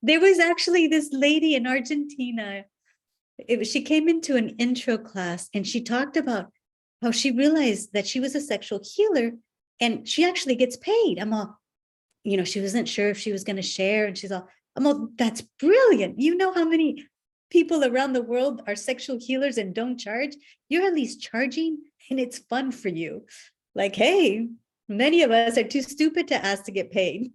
There was actually this lady in Argentina. She came into an intro class and she talked about how she realized that she was a sexual healer and she actually gets paid. I'm all, you know, she wasn't sure if she was going to share. And she's all, I'm all, that's brilliant. You know how many people around the world are sexual healers and don't charge? You're at least charging and it's fun for you. Like, hey, many of us are too stupid to ask to get paid.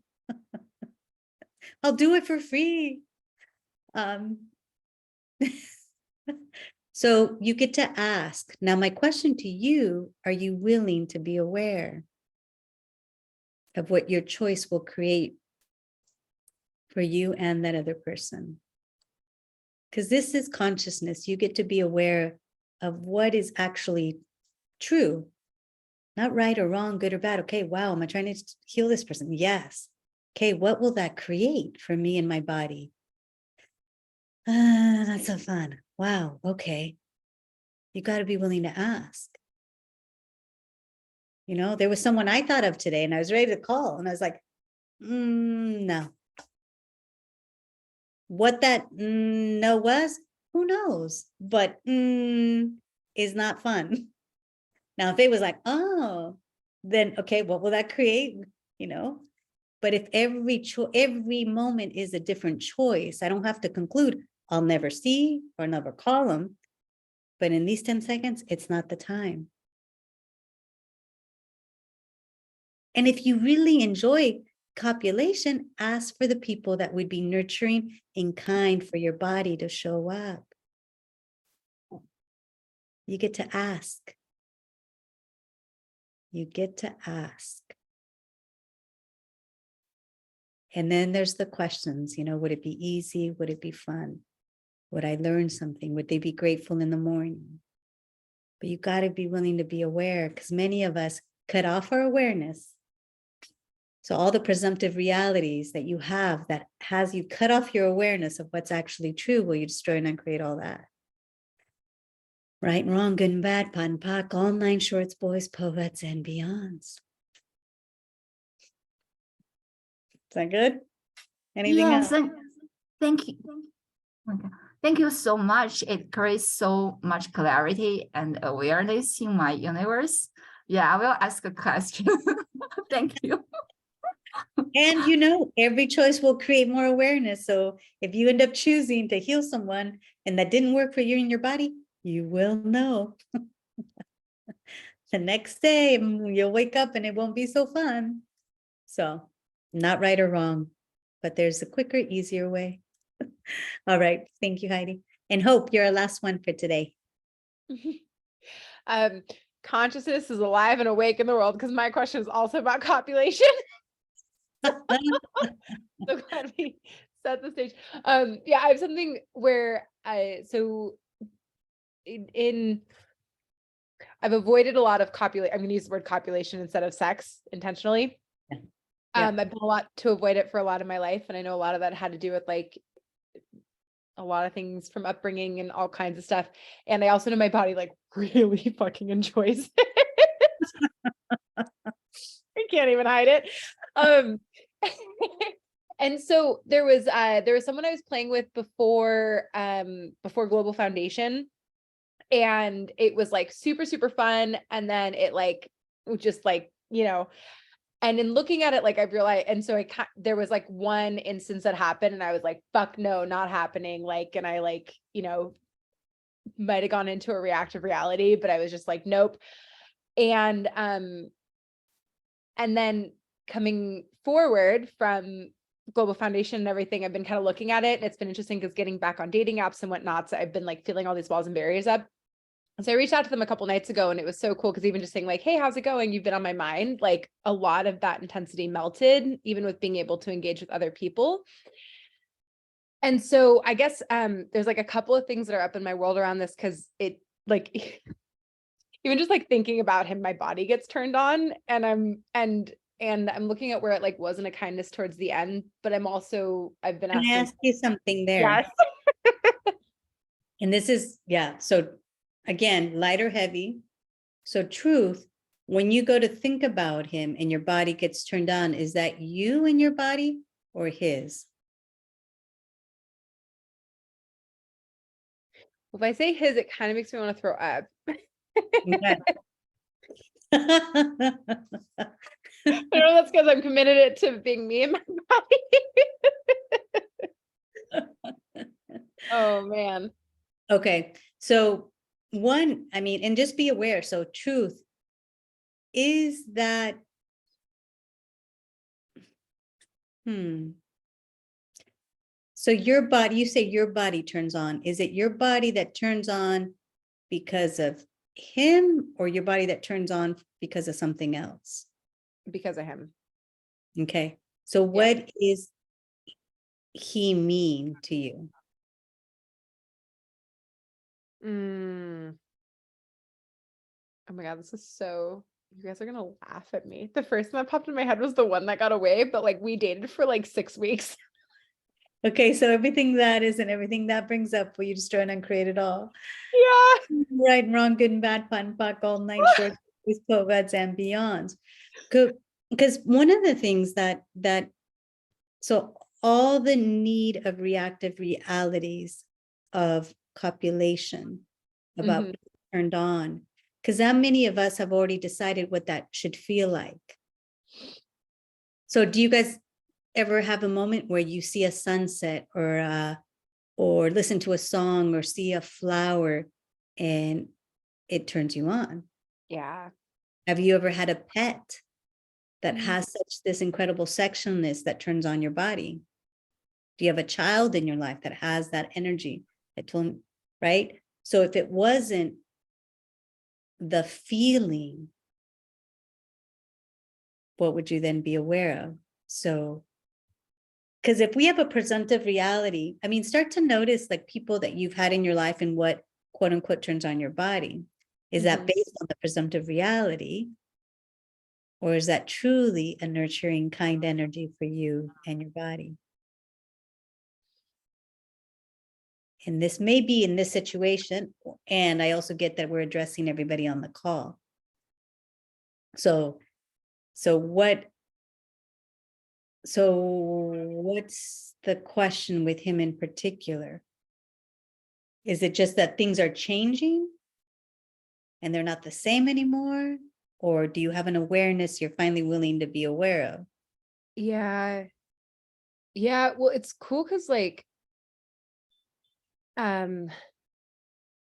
I'll do it for free. So you get to ask. Now, my question to you, are you willing to be aware of what your choice will create for you and that other person? Because this is consciousness. You get to be aware of what is actually true, not right or wrong, good or bad. Okay, wow, am I trying to heal this person? Yes. Okay, what will that create for me and my body? That's so fun. Wow, okay. You got to be willing to ask. You know, there was someone I thought of today and I was ready to call and I was like, no. What that no was, who knows? But is not fun. Now, if it was like, oh, then okay, what will that create? You know, but if every moment is a different choice, I don't have to conclude I'll never see or never call them. But in these 10 seconds, it's not the time. And if you really enjoy copulation, ask for the people that would be nurturing and kind for your body to show up. You get to ask. You get to ask. And then there's the questions, you know, would it be easy? Would it be fun? Would I learn something? Would they be grateful in the morning? But you got to be willing to be aware because many of us cut off our awareness. So all the presumptive realities that you have that has you cut off your awareness of what's actually true, will you destroy and uncreate all that? Right and wrong, good and bad, pot and pock, all 9 shorts, boys, poets, and beyonds. Is that good? Anything Yes, else? thank you. Okay. Thank you so much. It creates so much clarity and awareness in my universe. Yeah, I will ask a question. Thank you. And you know, every choice will create more awareness. So if you end up choosing to heal someone and that didn't work for you and your body, you will know. The next day, you'll wake up and it won't be so fun. So not right or wrong, but there's a quicker, easier way. All right. Thank you, Heidi. And Hope, you're our last one for today. Consciousness is alive and awake in the world, because my question is also about copulation. So glad we set the stage. Yeah, I have something where I've avoided a lot of copulation. I'm going to use the word copulation instead of sex intentionally. Yeah. I've done a lot to avoid it for a lot of my life. And I know a lot of that had to do with like a lot of things from upbringing and all kinds of stuff. And I also know my body like really fucking enjoys it. I can't even hide it. And so there was someone I was playing with before Global Foundation, and it was like super, super fun. And then it like, just like, you know, and in looking at it, like I realized, and so there was like one instance that happened and I was like, fuck no, not happening. Like, and I like, you know, might've gone into a reactive reality, but I was just like, nope. And then coming forward from Global Foundation and everything, I've been kind of looking at it, and it's been interesting because getting back on dating apps and whatnot, so I've been like feeling all these walls and barriers up. So I reached out to them a couple nights ago, and it was so cool because even just saying like, hey, how's it going? You've been on my mind. Like a lot of that intensity melted, even with being able to engage with other people. And so I guess there's like a couple of things that are up in my world around this, because it like even just like thinking about him, my body gets turned on, and I'm looking at where it like wasn't a kindness towards the end, but I've been Can I ask you something there? Yes. And this is, yeah. So again, light or heavy. So truth, when you go to think about him and your body gets turned on, is that you and your body or his? If I say his, it kind of makes me want to throw up. Okay. I don't know, that's because I'm committed it to being me and my body. Oh man. Okay, so one, I mean, and just be aware, so truth is that, so your body, you say your body turns on. Is it your body that turns on because of him, or your body that turns on because of something else? Because of him. Okay, so what is he mean to you? Oh my God, this is so, you guys are gonna laugh at me. The first one that popped in my head was the one that got away, but like we dated for like 6 weeks. Okay, so everything that is and everything that brings up, will you just try and create it all? Yeah. Right and wrong, good and bad, fun, fuck, all nine short, with gods and beyonds. Because one of the things that so all the need of reactive realities of copulation about being turned on, because that many of us have already decided what that should feel like. So do you guys ever have a moment where you see a sunset or listen to a song or see a flower and it turns you on? Yeah. Have you ever had a pet that has such this incredible sexualness that turns on your body? Do you have a child in your life that has that energy, right? So if it wasn't the feeling, what would you then be aware of? So, because if we have a presumptive reality, I mean, start to notice like people that you've had in your life and what quote unquote turns on your body. Is that based on the presumptive reality? Or is that truly a nurturing, kind energy for you and your body? And this may be in this situation. And I also get that we're addressing everybody on the call. So what's the question with him in particular? Is it just that things are changing and they're not the same anymore? Or do you have an awareness you're finally willing to be aware of? Yeah. Yeah. Well, it's cool because like, oh,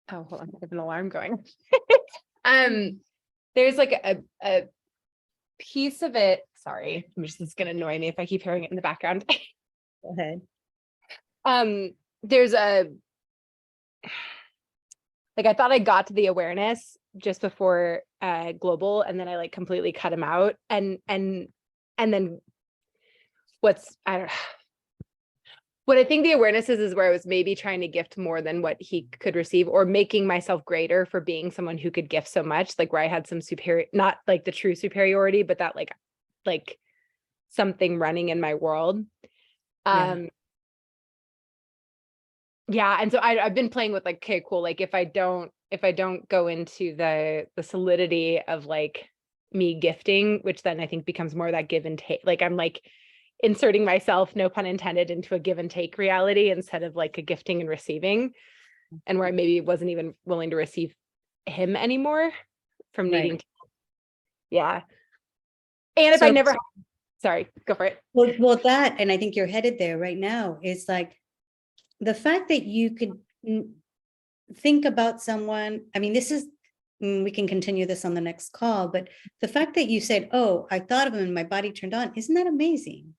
hold on, I have an alarm going. There's like a piece of it. Sorry, it's gonna annoy me if I keep hearing it in the background. Go ahead. There's a, like, I thought I got to the awareness just before global, and then I like completely cut him out. And then what I think the awareness is where I was maybe trying to gift more than what he could receive, or making myself greater for being someone who could gift so much, like where I had some superior, not like the true superiority, but that like something running in my world. Yeah. And so I've been playing with like, okay, cool. Like if I don't go into the solidity of like me gifting, which then I think becomes more that give and take, like I'm like inserting myself, no pun intended, into a give and take reality instead of like a gifting and receiving, and where I maybe wasn't even willing to receive him anymore from needing to. Yeah. And if I never, sorry, go for it. Well, that, and I think you're headed there right now, is like the fact that you could think about someone. I mean, this is, we can continue this on the next call, but the fact that you said, oh, I thought of him and my body turned on, isn't that amazing?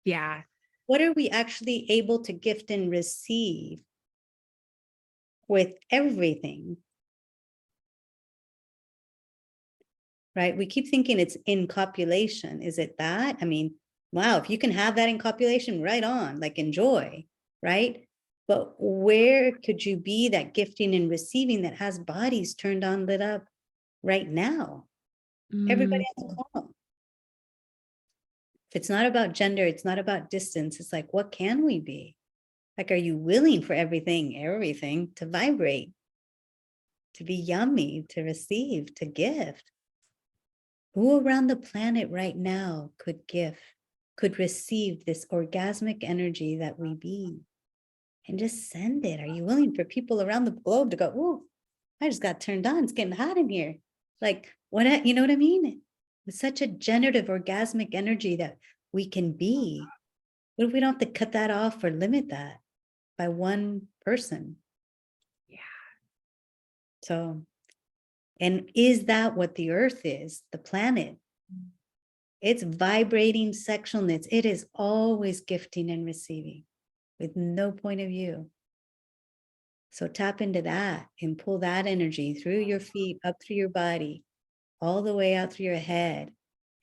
Yeah. What are we actually able to gift and receive with everything? Right? We keep thinking it's in copulation. Is it that? I mean, wow, if you can have that in copulation, right on, like enjoy, right? But where could you be that gifting and receiving that has bodies turned on, lit up right now? Everybody on the call. If it's not about gender, it's not about distance. It's like, what can we be? Like, are you willing for everything to vibrate, to be yummy, to receive, to gift? Who around the planet right now could gift, could receive this orgasmic energy that we be? And just send it. Are you willing for people around the globe to go, oh, I just got turned on. It's getting hot in here. Like, you know what I mean? It's such a generative, orgasmic energy that we can be. What if we don't have to cut that off or limit that by one person? Yeah. So, and is that what the earth is, the planet? It's vibrating sexualness. It is always gifting and receiving with no point of view. So tap into that and pull that energy through your feet, up through your body, all the way out through your head.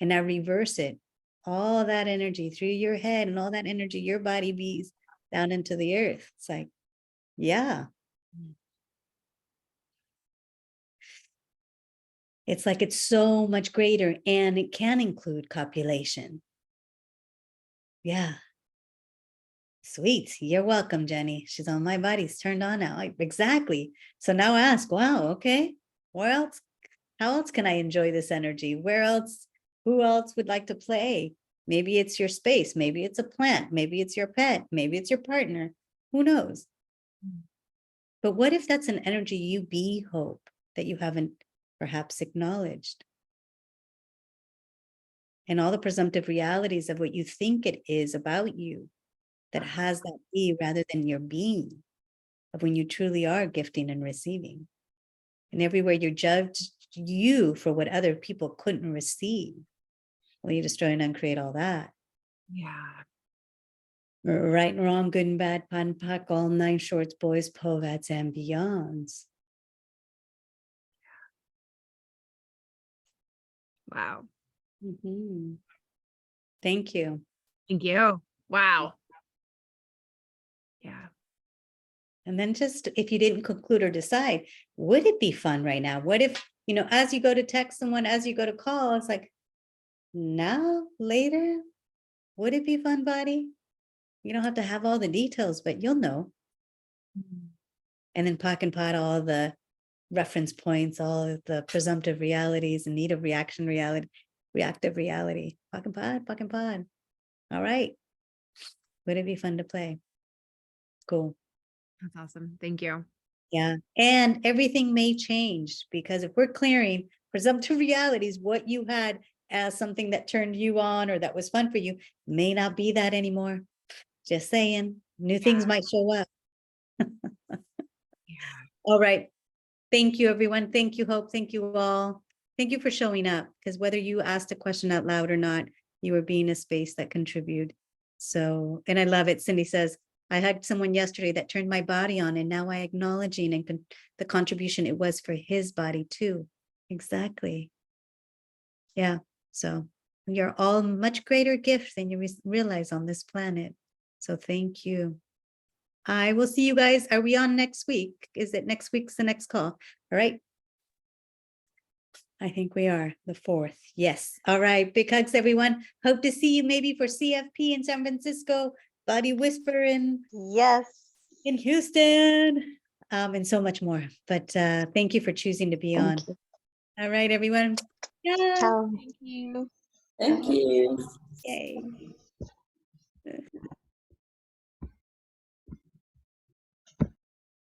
And now reverse it. All that energy through your head and all that energy your body bees down into the earth. It's like, yeah. It's like it's so much greater, and it can include copulation. Yeah. Sweet. You're welcome, Jenny. She's on my body's turned on now. Exactly. So now ask, wow, okay, where else? How else can I enjoy this energy? Where else? Who else would like to play? Maybe it's your space. Maybe it's a plant. Maybe it's your pet. Maybe it's your partner. Who knows? But what if that's an energy you be, Hope, that you haven't perhaps acknowledged? And all the presumptive realities of what you think it is about you that has that be rather than your being of when you truly are gifting and receiving. And everywhere you judge you for what other people couldn't receive, well, you destroy and uncreate all that. Yeah. Right and wrong, good and bad, pan pak, all 9 shorts, boys, povats, and beyonds. Wow. Mhm. Thank you. Thank you. Wow. Yeah. And then just if you didn't conclude or decide, would it be fun right now? What if, as you go to text someone, as you go to call, it's like, now, later, would it be fun, body? You don't have to have all the details, but you'll know. And then pock and pot all the reference points, all of the presumptive realities and need of reaction reality, reactive reality. Pock and pod, pock and pod. All right. Would it be fun to play? Cool. That's awesome. Thank you. Yeah. And everything may change, because if we're clearing presumptive realities, what you had as something that turned you on or that was fun for you may not be that anymore. Just saying, new things might show up. Yeah. All right. Thank you, everyone. Thank you, Hope. Thank you all. Thank you for showing up, because whether you asked a question out loud or not, you were being a space that contributed. So, and I love it. Cindy says, I had someone yesterday that turned my body on, and now I acknowledging and the contribution it was for his body too. Exactly. Yeah. So you're all much greater gifts than you realize on this planet. So thank you. I will see you guys. Are we on next week? Is it next week's the next call? All right. I think we are the 4th. Yes. All right. Big hugs, everyone. Hope to see you maybe for CFP in San Francisco, Body Whisper in Houston, and so much more. But thank you for choosing to be on. All right, everyone. Yeah. Thank you. Thank you. Yay.